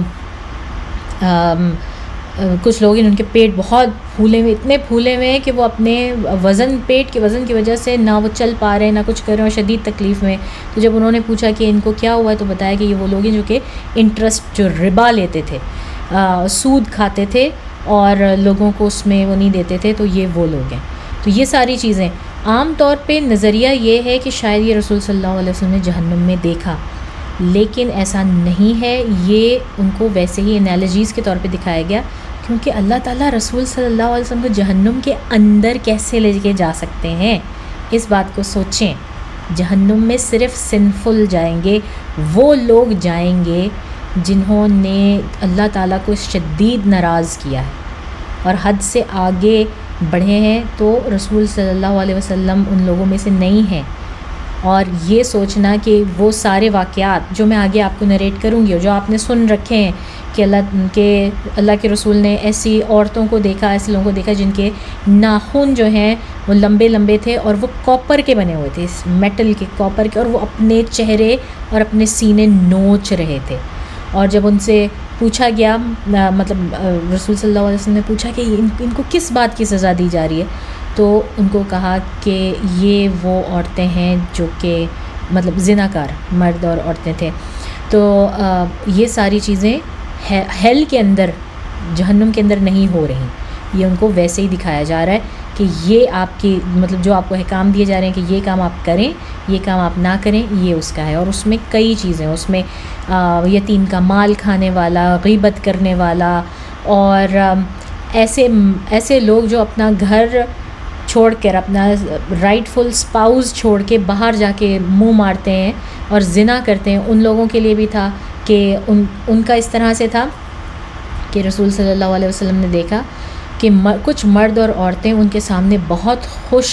[SPEAKER 1] کچھ لوگ ان کے پیٹ بہت پھولے ہوئے، اتنے پھولے ہوئے ہیں کہ وہ اپنے پیٹ کے وزن کی وجہ سے نہ وہ چل پا رہے ہیں نہ کچھ کر رہے ہیں، شدید تکلیف میں. تو جب انہوں نے پوچھا کہ ان کو کیا ہوا ہے، تو بتایا کہ یہ وہ لوگ ہیں جو کہ انٹرسٹ، جو ربا لیتے تھے، سود کھاتے تھے اور لوگوں کو اس میں وہ نہیں دیتے تھے، تو یہ وہ لوگ ہیں. تو یہ ساری چیزیں عام طور پہ نظریہ یہ ہے کہ شاید یہ رسول صلی اللہ علیہ وسلم نے جہنم میں دیکھا، لیکن ایسا نہیں ہے. یہ ان کو ویسے ہی انالوجیز کے طور پہ دکھایا گیا، کیونکہ اللہ تعالیٰ رسول صلی اللہ علیہ وسلم کو جہنم کے اندر کیسے لے کے جا سکتے ہیں. اس بات کو سوچیں. جہنم میں صرف سنفل جائیں گے، وہ لوگ جائیں گے جنہوں نے اللہ تعالیٰ کو شدید ناراض کیا ہے اور حد سے آگے بڑھے ہیں. تو رسول صلی اللہ علیہ وسلم ان لوگوں میں سے نہیں ہیں. اور یہ سوچنا کہ وہ سارے واقعات جو میں آگے آپ کو نریٹ کروں گی اور جو آپ نے سن رکھے ہیں کہ اللہ کے رسول نے ایسی عورتوں کو دیکھا، ایسے لوگوں کو دیکھا جن کے ناخن جو ہیں وہ لمبے لمبے تھے اور وہ کاپر کے بنے ہوئے تھے، میٹل کے، کاپر کے، اور وہ اپنے چہرے اور اپنے سینے نوچ رہے تھے. اور جب ان سے پوچھا گیا، مطلب رسول صلی اللہ علیہ وسلم نے پوچھا کہ ان کو کس بات کی سزا دی جا رہی ہے، تو ان کو کہا کہ یہ وہ عورتیں ہیں جو کہ مطلب زناکار مرد اور عورتیں تھے. تو یہ ساری چیزیں ہیل کے اندر، جہنم کے اندر نہیں ہو رہی، یہ ان کو ویسے ہی دکھایا جا رہا ہے کہ یہ آپ کی مطلب جو آپ کو احکام دیے جا رہے ہیں کہ یہ کام آپ کریں، یہ کام آپ نہ کریں، یہ اس کا ہے. اور اس میں کئی چیزیں، اس میں یتیم کا مال کھانے والا، غیبت کرنے والا، اور ایسے لوگ جو اپنا گھر چھوڑ کر، اپنا رائٹ فل اسپاؤز چھوڑ کے باہر جا کے منہ مارتے ہیں اور زنا کرتے ہیں، ان لوگوں کے لیے بھی تھا کہ ان کا اس طرح سے تھا کہ رسول صلی اللہ علیہ وسلم نے دیکھا کہ کچھ مرد اور عورتیں ان کے سامنے بہت خوش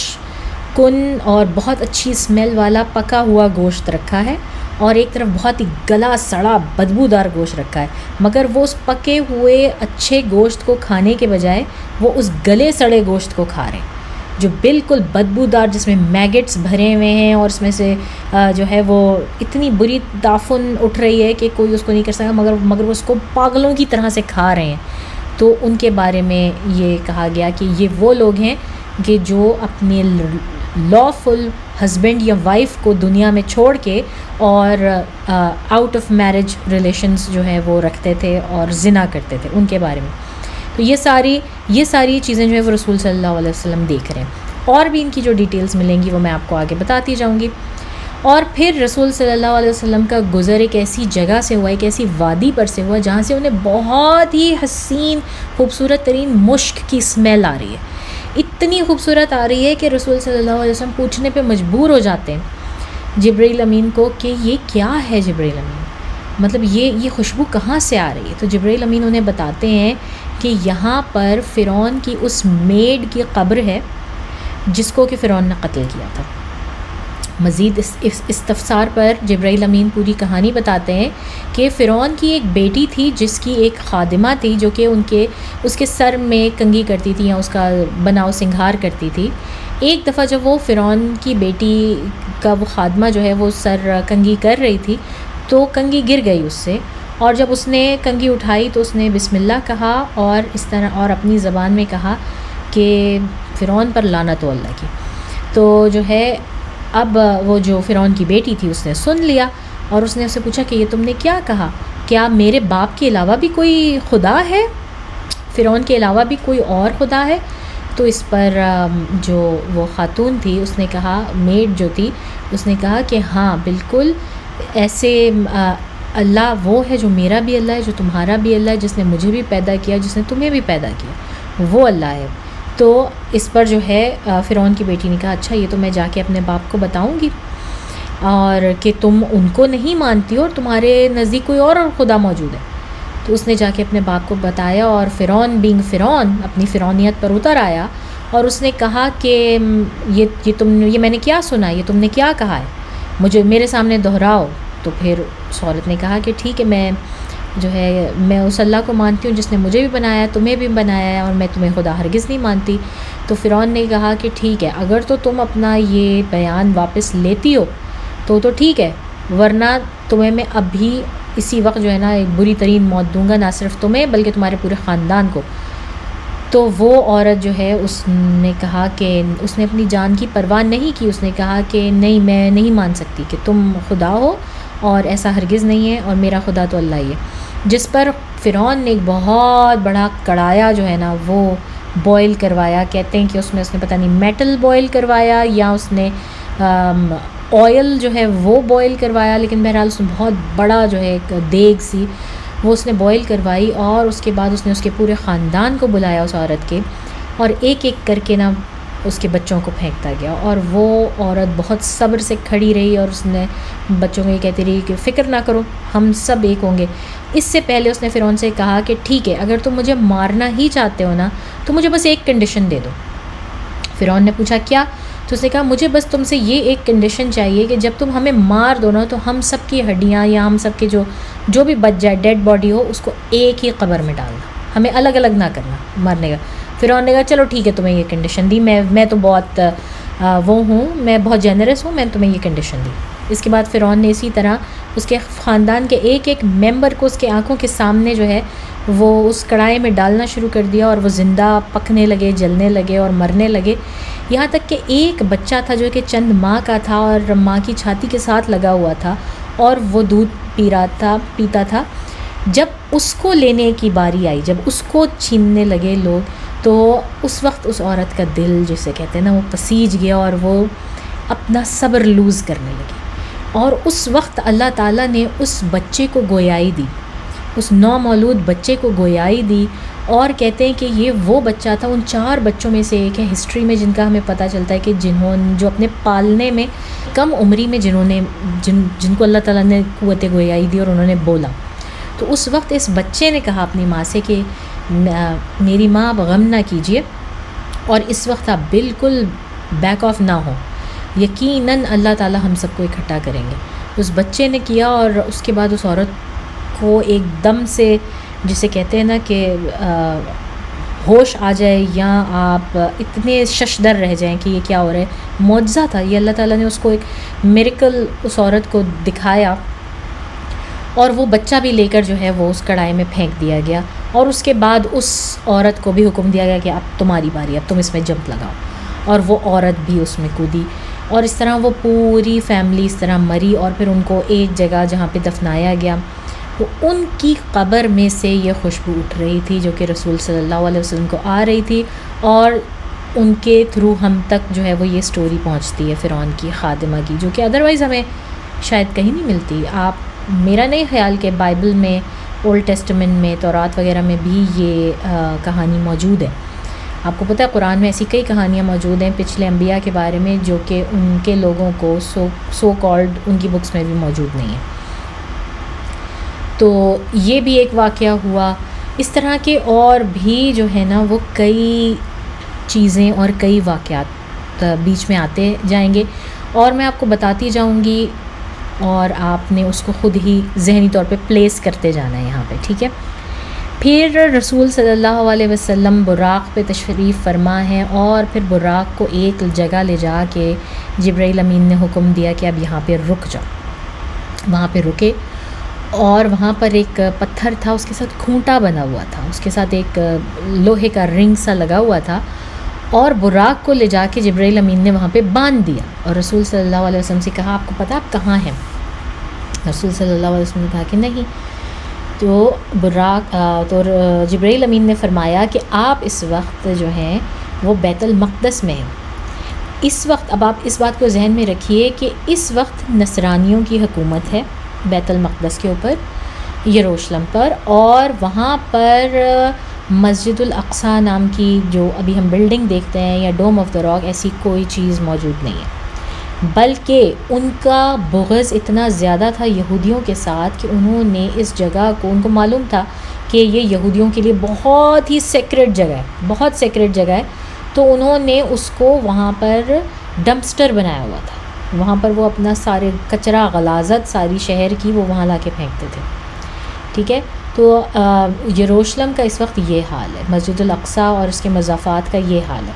[SPEAKER 1] کن اور بہت اچھی اسمیل والا پکا ہوا گوشت رکھا ہے، اور ایک طرف بہت ہی گلا سڑا بدبودار گوشت رکھا ہے، مگر وہ اس پکے ہوئے اچھے گوشت کو کھانے کے بجائے وہ اس گلے سڑے گوشت کو کھا رہے ہیں جو بالکل بدبودار، جس میں میگٹس بھرے ہوئے ہیں، اور اس میں سے جو ہے وہ اتنی بری تعفن اٹھ رہی ہے کہ کوئی اس کو نہیں کر سکتا، مگر وہ اس کو پاگلوں کی طرح سے کھا رہے ہیں. تو ان کے بارے میں یہ کہا گیا کہ یہ وہ لوگ ہیں کہ جو اپنے لا فل ہسبینڈ یا وائف کو دنیا میں چھوڑ کے اور آؤٹ آف میرج ریلیشنز جو ہے وہ رکھتے تھے اور زنا کرتے تھے، ان کے بارے میں. تو یہ ساری چیزیں جو ہے وہ رسول صلی اللہ علیہ وسلم دیکھ رہے ہیں، اور بھی ان کی جو ڈیٹیلز ملیں گی وہ میں آپ کو آگے بتاتی جاؤں گی۔ اور پھر رسول صلی اللہ علیہ وسلم کا گزر ایک ایسی جگہ سے ہوا، ایک ایسی وادی پر سے ہوا جہاں سے انہیں بہت ہی حسین خوبصورت ترین مشک کی اسمیل آ رہی ہے، اتنی خوبصورت آ رہی ہے کہ رسول صلی اللہ علیہ وسلم پوچھنے پہ مجبور ہو جاتے ہیں جبرائیل امین کو کہ یہ کیا ہے جبرائیل امین، مطلب یہ خوشبو کہاں سے آ رہی ہے؟ تو جبرائیل امین انہیں بتاتے ہیں کہ یہاں پر فرعون کی اس میڈ کی قبر ہے جس کو کہ فرعون نے قتل کیا تھا۔ مزید اس استفسار پر جبرائیل امین پوری کہانی بتاتے ہیں کہ فرعون کی ایک بیٹی تھی جس کی ایک خادمہ تھی جو کہ اس کے سر میں کنگھی کرتی تھی یا اس کا بناؤ سنگھار کرتی تھی۔ ایک دفعہ جب وہ فرعون کی بیٹی کا وہ خادمہ جو ہے وہ سر کنگھی کر رہی تھی تو کنگھی گر گئی اس سے، اور جب اس نے کنگھی اٹھائی تو اس نے بسم اللہ کہا اور اس طرح اور اپنی زبان میں کہا کہ فرعون پر لعنت ہو اللہ کی۔ تو جو ہے اب وہ جو فرعون کی بیٹی تھی اس نے سن لیا اور اس نے اسے پوچھا کہ یہ تم نے کیا کہا، کیا میرے باپ کے علاوہ بھی کوئی خدا ہے، فرعون کے علاوہ بھی کوئی اور خدا ہے؟ تو اس پر جو وہ خاتون تھی اس نے کہا، میڈ جو تھی اس نے کہا کہ ہاں بالکل ایسے اللہ وہ ہے جو میرا بھی اللہ ہے، جو تمہارا بھی اللہ ہے، جس نے مجھے بھی پیدا کیا، جس نے تمہیں بھی پیدا کیا، وہ اللہ ہے۔ تو اس پر جو ہے فرعون کی بیٹی نے کہا اچھا یہ تو میں جا کے اپنے باپ کو بتاؤں گی، اور کہ تم ان کو نہیں مانتی ہو اور تمہارے نزدیک کوئی اور خدا موجود ہے۔ تو اس نے جا کے اپنے باپ کو بتایا اور فرعون بینگ فرعون اپنی فرعونیت پر اتر آیا اور اس نے کہا کہ یہ میں نے کیا سنا، یہ تم نے کیا کہا ہے، مجھے میرے سامنے دہراؤ۔ تو پھر اس عورت نے کہا کہ ٹھیک ہے، میں اس اللہ کو مانتی ہوں جس نے مجھے بھی بنایا، تمہیں بھی بنایا ہے، اور میں تمہیں خدا ہرگز نہیں مانتی۔ تو فرعون نے کہا کہ ٹھیک ہے، اگر تو تم اپنا یہ بیان واپس لیتی ہو تو ٹھیک ہے، ورنہ تمہیں میں اب بھی اسی وقت جو ہے نا ایک بری ترین موت دوں گا، نہ صرف تمہیں بلکہ تمہارے پورے خاندان کو۔ تو وہ عورت جو ہے اس نے کہا کہ اس نے اپنی جان کی پرواہ نہیں کی، اس نے کہا کہ نہیں، میں نہیں مان سکتی کہ تم خدا ہو، اور ایسا ہرگز نہیں ہے، اور میرا خدا تو اللہ ہی ہے۔ جس پر فرعون نے ایک بہت بڑا کڑایا جو ہے نا وہ بوائل کروایا، کہتے ہیں کہ اس نے پتہ نہیں میٹل بوائل کروایا یا اس نے آئل جو ہے وہ بوائل کروایا، لیکن بہرحال اس نے بہت بڑا جو ہے ایک دیگ سی وہ اس نے بوائل کروائی، اور اس کے بعد اس نے اس کے پورے خاندان کو بلایا اس عورت کے، اور ایک ایک کر کے نا اس کے بچوں کو پھینکتا گیا، اور وہ عورت بہت صبر سے کھڑی رہی اور اس نے بچوں کو یہ کہتی رہی کہ فکر نہ کرو، ہم سب ایک ہوں گے۔ اس سے پہلے اس نے فرعون سے کہا کہ ٹھیک ہے، اگر تم مجھے مارنا ہی چاہتے ہو نا تو مجھے بس ایک کنڈیشن دے دو۔ فرعون نے پوچھا کیا؟ تو اس نے کہا مجھے بس تم سے یہ ایک کنڈیشن چاہیے کہ جب تم ہمیں مار دو نا تو ہم سب کی ہڈیاں یا ہم سب کے جو بھی بچ جائے ڈیڈ باڈی ہو اس کو ایک ہی قبر میں ڈالنا، ہمیں الگ الگ نہ کرنا مرنے کا۔ فرعون نے کہا چلو ٹھیک ہے، تمہیں یہ کنڈیشن دی، میں تو بہت میں بہت جینرس ہوں، میں تمہیں یہ کنڈیشن دی۔ اس کے بعد فرعون نے اسی طرح اس کے خاندان کے ایک ایک ممبر کو اس کے آنکھوں کے سامنے جو ہے وہ اس کڑھائی میں ڈالنا شروع کر دیا، اور وہ زندہ پکنے لگے، جلنے لگے اور مرنے لگے، یہاں تک کہ ایک بچہ تھا جو کہ چند ماہ کا تھا اور ماں کی چھاتی کے ساتھ لگا ہوا تھا اور وہ دودھ پیتا تھا۔ جب اس کو لینے کی باری آئی، جب اس کو چھیننے لگے لوگ، تو اس وقت اس عورت کا دل جسے کہتے ہیں نا وہ پسیج گیا اور وہ اپنا صبر لوز کرنے لگی، اور اس وقت اللہ تعالیٰ نے اس بچے کو گویائی دی، اس نومولود بچے کو گویائی دی، اور کہتے ہیں کہ یہ وہ بچہ تھا ان 4 بچوں میں سے ایک ہے ہسٹری میں جن کا ہمیں پتہ چلتا ہے کہ جو اپنے پالنے میں کم عمری میں جن کو اللہ تعالیٰ نے قوت گویائی دی اور انہوں نے بولا۔ تو اس وقت اس بچے نے کہا اپنی ماں سے کہ میری ماں اب غم نہ کیجیے، اور اس وقت آپ بالکل بیک آف نہ ہو، یقیناً اللہ تعالیٰ ہم سب کو اکٹھا کریں گے۔ اس بچے نے کیا، اور اس کے بعد اس عورت کو ایک دم سے جسے کہتے ہیں نا کہ ہوش آ جائے یا آپ اتنے ششدر رہ جائیں کہ یہ کیا ہو رہا ہے، معجزہ تھا یہ، اللہ تعالیٰ نے اس کو ایک میریکل اس عورت کو دکھایا، اور وہ بچہ بھی لے کر جو ہے وہ اس کڑھائی میں پھینک دیا گیا، اور اس کے بعد اس عورت کو بھی حکم دیا گیا کہ اب تمہاری باری، اب تم اس میں جمپ لگاؤ، اور وہ عورت بھی اس میں کودی، اور اس طرح وہ پوری فیملی اس طرح مری، اور پھر ان کو ایک جگہ جہاں پہ دفنایا گیا وہ ان کی قبر میں سے یہ خوشبو اٹھ رہی تھی جو کہ رسول صلی اللہ علیہ وسلم کو آ رہی تھی، اور ان کے تھرو ہم تک جو ہے وہ یہ سٹوری پہنچتی ہے فرعون کی خادمہ کی، جو کہ ادروائز ہمیں شاید کہیں نہیں ملتی. میرا نہیں خیال کہ بائبل میں، اولڈ ٹیسٹمنٹ میں، تورات وغیرہ میں بھی یہ کہانی موجود ہے. آپ کو پتہ ہے قرآن میں ایسی کئی کہانیاں موجود ہیں پچھلے انبیاء کے بارے میں جو کہ ان کے لوگوں کو سو کالڈ ان کی بکس میں بھی موجود نہیں ہے. تو یہ بھی ایک واقعہ ہوا. اس طرح کے اور بھی جو ہے نا وہ کئی چیزیں اور کئی واقعات بیچ میں آتے جائیں گے، اور میں آپ کو بتاتی جاؤں گی، اور آپ نے اس کو خود ہی ذہنی طور پہ پلیس کرتے جانا ہے یہاں پہ، ٹھیک ہے. پھر رسول صلی اللہ علیہ وسلم براق پہ تشریف فرما ہے، اور پھر براق کو ایک جگہ لے جا کے جبرائیل امین نے حکم دیا کہ اب یہاں پہ رک جاؤ. وہاں پہ رکے، اور وہاں پر ایک پتھر تھا، اس کے ساتھ کھونٹا بنا ہوا تھا، اس کے ساتھ ایک لوہے کا رنگ سا لگا ہوا تھا، اور براق کو لے جا کے جبرائیل امین نے وہاں پہ باندھ دیا. اور رسول صلی اللہ علیہ وسلم سے کہا آپ کو پتہ آپ کہاں ہیں؟ رسول صلی اللہ علیہ وسلم نے کہا کہ نہیں. تو جبرائیل امین نے فرمایا کہ آپ اس وقت جو ہیں وہ بیت المقدس میں ہیں. اس وقت اب آپ اس بات کو ذہن میں رکھیے کہ اس وقت نصرانیوں کی حکومت ہے بیت المقدس کے اوپر، یروشلم پر، اور وہاں پر مسجد الاقصیٰ نام کی جو ابھی ہم بلڈنگ دیکھتے ہیں یا ڈوم آف دا راک، ایسی کوئی چیز موجود نہیں ہے. بلکہ ان کا بغض اتنا زیادہ تھا یہودیوں کے ساتھ کہ انہوں نے اس جگہ کو، ان کو معلوم تھا کہ یہ یہودیوں کے لیے بہت ہی سیکریٹ جگہ ہے، بہت سیکریٹ جگہ ہے، تو انہوں نے اس کو وہاں پر ڈمپسٹر بنایا ہوا تھا. وہاں پر وہ اپنا سارے کچرا، غلاظت ساری شہر کی وہ وہاں لا کے پھینکتے تھے، ٹھیک ہے. تو یروشلم کا اس وقت یہ حال ہے، مسجد الاقصیٰ اور اس کے مضافات کا یہ حال ہے.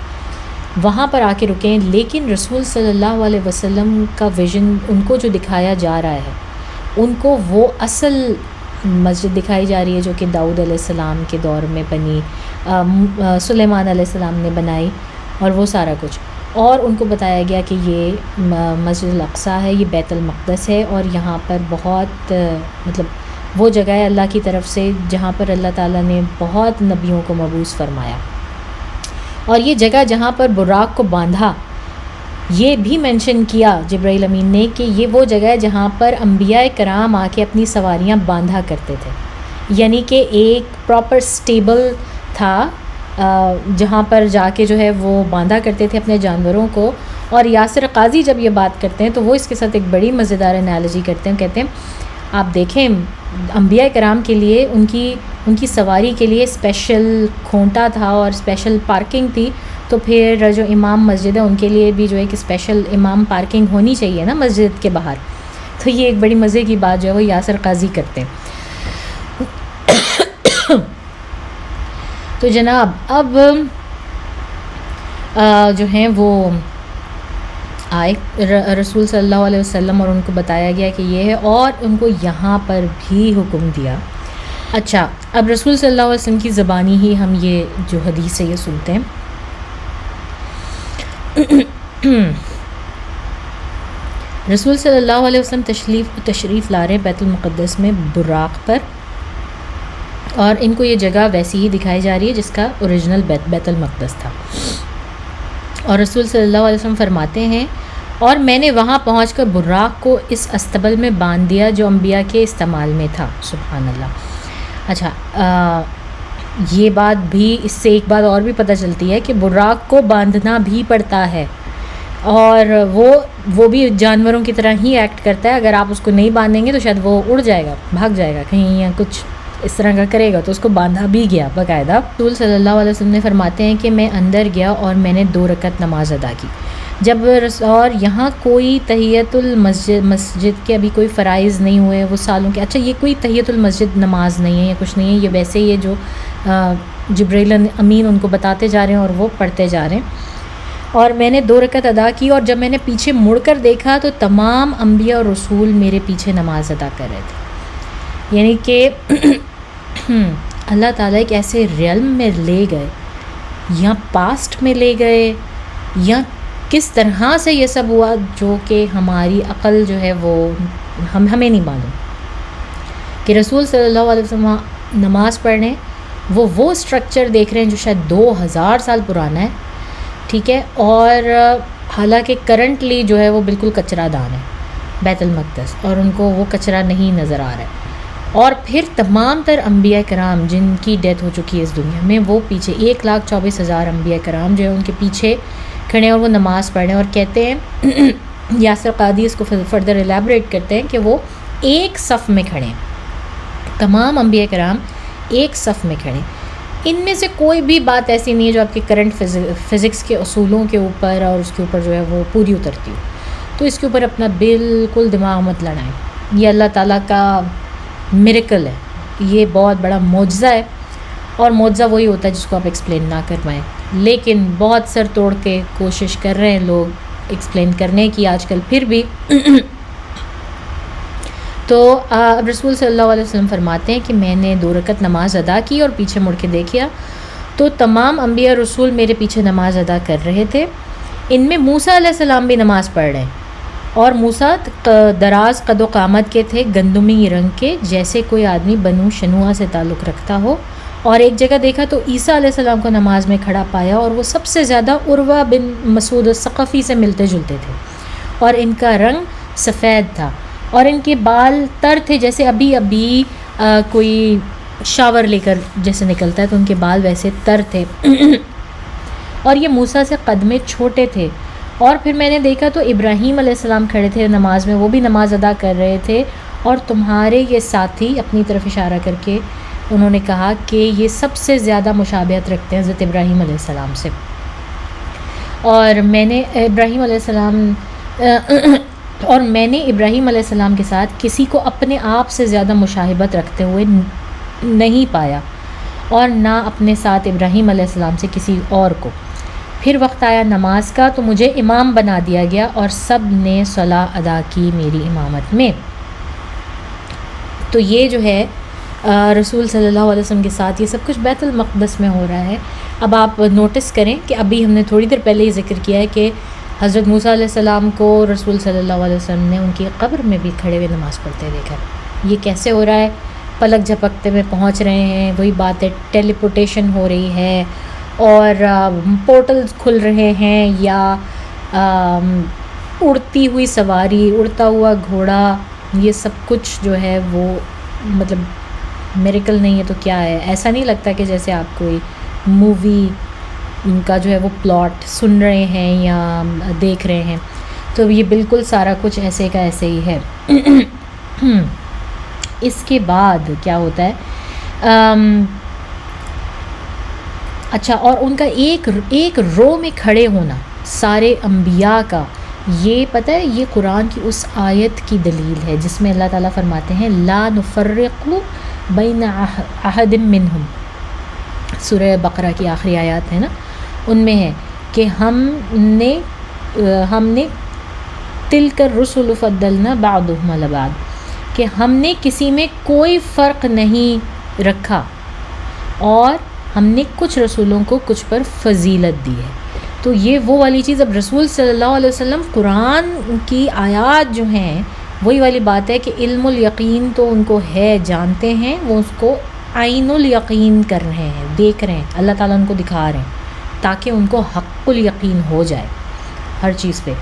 [SPEAKER 1] وہاں پر آ کے رکیں، لیکن رسول صلی اللہ علیہ وسلم کا ویژن ان کو جو دکھایا جا رہا ہے، ان کو وہ اصل مسجد دکھائی جا رہی ہے جو کہ داؤد علیہ السلام کے دور میں بنی، سلیمان علیہ السلام نے بنائی، اور وہ سارا کچھ. اور ان کو بتایا گیا کہ یہ مسجد الاقصیٰ ہے، یہ بیت المقدس ہے، اور یہاں پر بہت مطلب وہ جگہ ہے اللہ کی طرف سے جہاں پر اللہ تعالیٰ نے بہت نبیوں کو مبعوث فرمایا. اور یہ جگہ جہاں پر براق کو باندھا، یہ بھی مینشن کیا جبرائیل امین نے کہ یہ وہ جگہ ہے جہاں پر انبیاء کرام آ کے اپنی سواریاں باندھا کرتے تھے. یعنی کہ ایک پراپر سٹیبل تھا جہاں پر جا کے جو ہے وہ باندھا کرتے تھے اپنے جانوروں کو. اور یاسر قاضی جب یہ بات کرتے ہیں تو وہ اس کے ساتھ ایک بڑی مزیدار انالوجی کرتے ہیں. کہتے ہیں آپ دیکھیں انبیاء کرام کے لیے ان کی سواری کے لیے اسپیشل کھونٹا تھا اور اسپیشل پارکنگ تھی، تو پھر جو امام مسجد ہے ان کے لیے بھی جو ایک اسپیشل امام پارکنگ ہونی چاہیے نا مسجد کے باہر. تو یہ ایک بڑی مزے کی بات جو ہے وہ یاسر قاضی کرتے ہیں. تو جناب اب جو ہیں وہ آئے رسول صلی اللہ علیہ وسلم، اور ان کو بتایا گیا کہ یہ ہے، اور ان کو یہاں پر بھی حکم دیا. اچھا، اب رسول صلی اللہ علیہ وسلم کی زبانی ہی ہم یہ جو حدیث ہے یہ سنتے ہیں. رسول صلی اللہ علیہ وسلم تشریف لا رہے بیت المقدس میں براق پر، اور ان کو یہ جگہ ویسی ہی دکھائی جا رہی ہے جس کا اوریجنل بیت المقدس تھا. اور رسول صلی اللہ علیہ وسلم فرماتے ہیں اور میں نے وہاں پہنچ کر براق کو اس استبل میں باندھ دیا جو انبیاء کے استعمال میں تھا. سبحان اللہ. اچھا، یہ بات بھی، اس سے ایک بات اور بھی پتہ چلتی ہے کہ براق کو باندھنا بھی پڑتا ہے، اور وہ بھی جانوروں کی طرح ہی ایکٹ کرتا ہے. اگر آپ اس کو نہیں باندھیں گے تو شاید وہ اڑ جائے گا، بھاگ جائے گا کہیں یا کچھ اس طرح کا کرے گا. تو اس کو باندھا بھی گیا باقاعدہ. رسول صلی اللہ علیہ وسلم نے فرماتے ہیں کہ میں اندر گیا اور میں نے 2 رکعت نماز ادا کی. اور یہاں کوئی تحیۃ مسجد کے ابھی کوئی فرائض نہیں ہوئے وہ سالوں کے. اچھا، یہ کوئی تحیۃ المسجد نماز نہیں ہے یا کچھ نہیں ہے، یہ ویسے ہی ہے جو جبرائیل امین ان کو بتاتے جا رہے ہیں اور وہ پڑھتے جا رہے ہیں. اور میں نے 2 رکعت ادا کی، اور جب میں نے پیچھے مڑ کر دیکھا تو تمام انبیاء اور رسول میرے پیچھے نماز ادا کر رہے تھے. یعنی کہ اللہ تعالیٰ ایک ایسے ریلم میں لے گئے، یا پاسٹ میں لے گئے، یا کس طرح سے یہ سب ہوا جو کہ ہماری عقل جو ہے وہ ہمیں نہیں معلوم. کہ رسول صلی اللہ علیہ وسلم نماز پڑھ رہے ہیں، وہ اسٹرکچر دیکھ رہے ہیں جو شاید 2000 سال پرانا ہے، ٹھیک ہے، اور حالانکہ کرنٹلی جو ہے وہ بالکل کچرا دان ہے بیت المقدس، اور ان کو وہ کچرا نہیں نظر آ رہا ہے. اور پھر تمام تر انبیاء کرام جن کی ڈیتھ ہو چکی ہے اس دنیا میں، وہ پیچھے 1,24,000 انبیاء کرام جو ہے ان کے پیچھے کھڑے ہیں اور وہ نماز پڑھ رہے ہیں. اور کہتے ہیں یاسر قادی اس کو فردر الیبریٹ کرتے ہیں کہ وہ ایک صف میں کھڑے ہیں، تمام انبیاء کرام ایک صف میں کھڑے ہیں. ان میں سے کوئی بھی بات ایسی نہیں ہے جو آپ کے کرنٹ فزکس کے اصولوں کے اوپر اور اس کے اوپر جو ہے وہ پوری اترتی ہو. تو اس کے اوپر اپنا بالکل دماغ مت لڑائیں. یہ اللہ تعالیٰ کا میریکل ہے، یہ بہت بڑا معجزہ ہے، اور معجزہ وہی ہوتا ہے جس کو آپ ایکسپلین نہ کر پائیں. لیکن بہت سر توڑ کے کوشش کر رہے ہیں لوگ ایکسپلین کرنے کی آج کل پھر بھی. تو رسول صلی اللہ علیہ وسلم فرماتے ہیں کہ میں نے 2 رکعت نماز ادا کی اور پیچھے مڑ کے دیکھا تو تمام انبیاء رسول میرے پیچھے نماز ادا کر رہے تھے. ان میں موسیٰ علیہ السلام بھی نماز پڑھ رہے ہیں، اور موسیٰ دراز قد و قامت کے تھے، گندمی رنگ کے، جیسے کوئی آدمی بنو شنوعہ سے تعلق رکھتا ہو. اور ایک جگہ دیکھا تو عیسیٰ علیہ السلام کو نماز میں کھڑا پایا، اور وہ سب سے زیادہ عروہ بن مسعود الثقفی سے ملتے جلتے تھے، اور ان کا رنگ سفید تھا، اور ان کے بال تر تھے جیسے ابھی کوئی شاور لے کر جیسے نکلتا ہے تو ان کے بال ویسے تر تھے. اور یہ موسیٰ سے قد میں چھوٹے تھے. اور پھر میں نے دیکھا تو ابراہیم علیہ السلام کھڑے تھے نماز میں، وہ بھی نماز ادا کر رہے تھے، اور تمہارے یہ ساتھی، اپنی طرف اشارہ کر کے انہوں نے کہا کہ یہ سب سے زیادہ مشابہت رکھتے ہیں حضرت ابراہیم علیہ السلام سے. اور میں نے ابراہیم علیہ السلام کے ساتھ کسی کو اپنے آپ سے زیادہ مشابہت رکھتے ہوئے نہیں پایا، اور نہ اپنے ساتھ ابراہیم علیہ السلام سے کسی اور کو. پھر وقت آیا نماز کا تو مجھے امام بنا دیا گیا، اور سب نے صلاۃ ادا کی میری امامت میں. تو یہ جو ہے رسول صلی اللہ علیہ وسلم کے ساتھ یہ سب کچھ بیت المقدس میں ہو رہا ہے. اب آپ نوٹس کریں کہ ابھی ہم نے تھوڑی دیر پہلے ہی ذکر کیا ہے کہ حضرت موسیٰ علیہ السلام کو رسول صلی اللہ علیہ وسلم نے ان کی قبر میں بھی کھڑے ہوئے نماز پڑھتے دیکھا. یہ کیسے ہو رہا ہے؟ پلک جھپکتے میں پہنچ رہے ہیں، وہی بات ہے، ٹیلی پورٹیشن ہو رہی ہے، اور پورٹلز کھل رہے ہیں، یا اڑتی ہوئی سواری، اڑتا ہوا گھوڑا، یہ سب کچھ جو ہے وہ مطلب میریکل نہیں ہے تو کیا ہے؟ ایسا نہیں لگتا کہ جیسے آپ کوئی مووی کا جو ہے وہ پلاٹ سن رہے ہیں یا دیکھ رہے ہیں. تو یہ بالکل سارا کچھ ایسے کا ایسے ہی ہے. اس کے بعد کیا ہوتا ہے؟ اچھا، اور ان کا ایک رو میں کھڑے ہونا سارے انبیاء کا، یہ پتہ ہے یہ قرآن کی اس آیت کی دلیل ہے جس میں اللہ تعالیٰ فرماتے ہیں لا نفرق بین احد منہم. سورہ بقرہ کی آخری آیات ہے نا، ان میں ہے کہ ہم نے تلک الرسل فضلنا بعضهم علی بعض، کہ ہم نے کسی میں کوئی فرق نہیں رکھا، اور ہم نے کچھ رسولوں کو کچھ پر فضیلت دی ہے. تو یہ وہ والی چیز، اب رسول صلی اللہ علیہ وسلم قرآن کی آیات جو ہیں وہی والی بات ہے کہ علم الیقین تو ان کو ہے، جانتے ہیں، وہ اس کو عین الیقین کر رہے ہیں، دیکھ رہے ہیں، اللہ تعالیٰ ان کو دکھا رہے ہیں تاکہ ان کو حق الیقین ہو جائے ہر چیز پہ.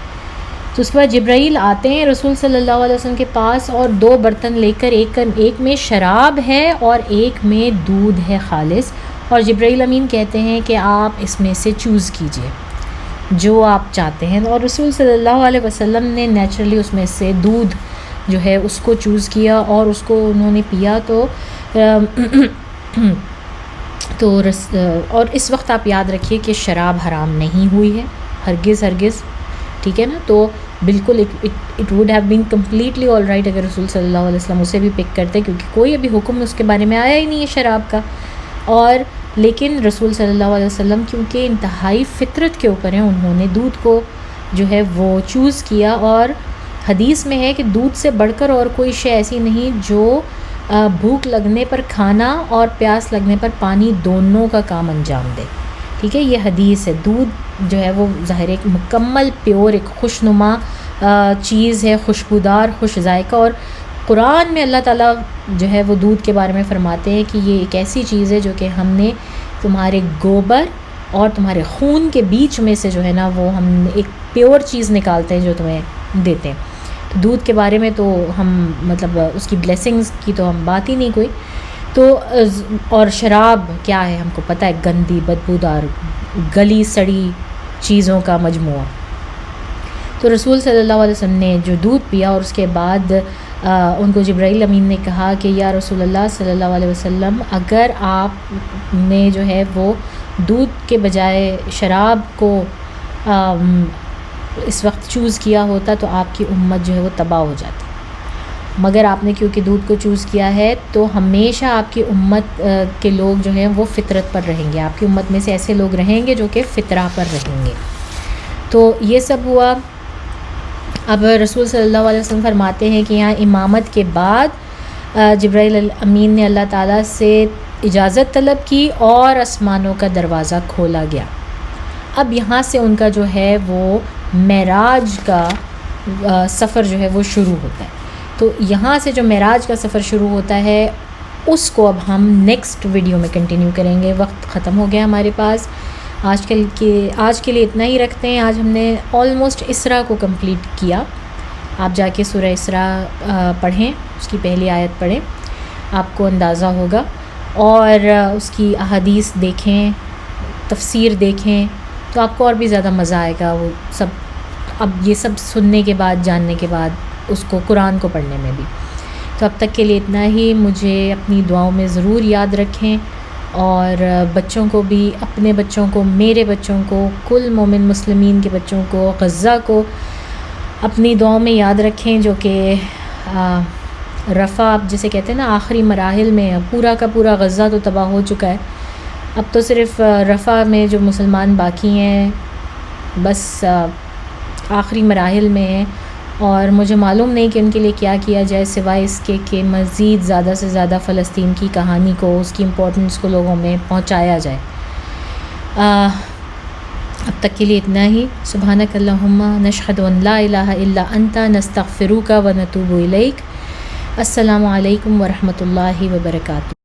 [SPEAKER 1] تو اس کے بعد جبرائیل آتے ہیں رسول صلی اللہ علیہ وسلم کے پاس، اور 2 برتن لے کر، ایک میں شراب ہے اور ایک میں دودھ ہے خالص، اور جبرائیل امین کہتے ہیں کہ آپ اس میں سے چوز کیجئے جو آپ چاہتے ہیں. اور رسول صلی اللہ علیہ وسلم نے نیچرلی اس میں سے دودھ جو ہے اس کو چوز کیا، اور اس کو انہوں نے پیا. اور اس وقت آپ یاد رکھیے کہ شراب حرام نہیں ہوئی ہے ہرگز، ٹھیک ہے نا. تو بالکل it would have been completely all right اگر رسول صلی اللہ علیہ وسلم اسے بھی پک کرتے، کیونکہ کوئی ابھی حکم اس کے بارے میں آیا ہی نہیں ہے شراب کا. اور لیکن رسول صلی اللہ علیہ وسلم کیونکہ انتہائی فطرت کے اوپر ہیں، انہوں نے دودھ کو جو ہے وہ چوز کیا. اور حدیث میں ہے کہ دودھ سے بڑھ کر اور کوئی شے ایسی نہیں جو بھوک لگنے پر کھانا اور پیاس لگنے پر پانی دونوں کا کام انجام دے. ٹھیک ہے، یہ حدیث ہے. دودھ جو ہے وہ ظاہر ایک مکمل پیور، ایک خوشنما چیز ہے، خوشبودار، خوش ذائقہ، اور قرآن میں اللہ تعالیٰ جو ہے وہ دودھ کے بارے میں فرماتے ہیں کہ یہ ایک ایسی چیز ہے جو کہ ہم نے تمہارے گوبر اور تمہارے خون کے بیچ میں سے جو ہے نا وہ ہم ایک پیور چیز نکالتے ہیں جو تمہیں دیتے ہیں. تو دودھ کے بارے میں تو ہم مطلب اس کی بلیسنگز کی تو ہم بات ہی نہیں کوئی. تو اور شراب کیا ہے ہم کو پتہ ہے، گندی بدبودار گلی سڑی چیزوں کا مجموعہ. تو رسول صلی اللہ علیہ وسلم نے جو دودھ پیا اور اس کے بعد ان کو جبرائیل امین نے کہا کہ یا رسول اللہ صلی اللہ علیہ وسلم، اگر آپ نے جو ہے وہ دودھ کے بجائے شراب کو اس وقت چوز کیا ہوتا تو آپ کی امت جو ہے وہ تباہ ہو جاتی. مگر آپ نے کیونکہ دودھ کو چوز کیا ہے تو ہمیشہ آپ کی امت کے لوگ جو ہیں وہ فطرت پر رہیں گے. آپ کی امت میں سے ایسے لوگ رہیں گے جو کہ فطرہ پر رہیں گے. تو یہ سب ہوا. اب رسول صلی اللہ علیہ وسلم فرماتے ہیں کہ یہاں امامت کے بعد جبرائیل امین نے اللہ تعالیٰ سے اجازت طلب کی اور آسمانوں کا دروازہ کھولا گیا. اب یہاں سے ان کا جو ہے وہ معراج کا سفر جو ہے وہ شروع ہوتا ہے. تو یہاں سے جو معراج کا سفر شروع ہوتا ہے اس کو اب ہم نیکسٹ ویڈیو میں کنٹینیو کریں گے. وقت ختم ہو گیا ہمارے پاس. آج کے لیے اتنا ہی رکھتے ہیں. آج ہم نے آلموسٹ اسراء کو کمپلیٹ کیا. آپ جا کے سورہ اسراء پڑھیں، اس کی پہلی آیت پڑھیں، آپ کو اندازہ ہوگا. اور اس کی احادیث دیکھیں، تفسیر دیکھیں تو آپ کو اور بھی زیادہ مزہ آئے گا. وہ سب اب یہ سب سننے کے بعد، جاننے کے بعد اس کو قرآن کو پڑھنے میں بھی. تو اب تک کے لیے اتنا ہی. مجھے اپنی دعاؤں میں ضرور یاد رکھیں اور بچوں کو بھی، اپنے بچوں کو، میرے بچوں کو، کل مومن مسلمین کے بچوں کو، غزہ کو اپنی دعاؤں میں یاد رکھیں، جو کہ رفح جسے کہتے ہیں نا آخری مراحل میں. پورا کا پورا غزہ تو تباہ ہو چکا ہے، اب تو صرف رفح میں جو مسلمان باقی ہیں بس آخری مراحل میں ہیں. اور مجھے معلوم نہیں کہ ان کے لیے کیا کیا جائے سوائے اس کے کہ مزید زیادہ سے زیادہ فلسطین کی کہانی کو، اس کی امپورٹنس کو لوگوں میں پہنچایا جائے. اب تک کے لیے اتنا ہی. سبحانک اللہم نشہد ان لا الہ الا انت نستغفرک و نتوب الیک. السلام علیکم ورحمۃ اللہ وبرکاتہ.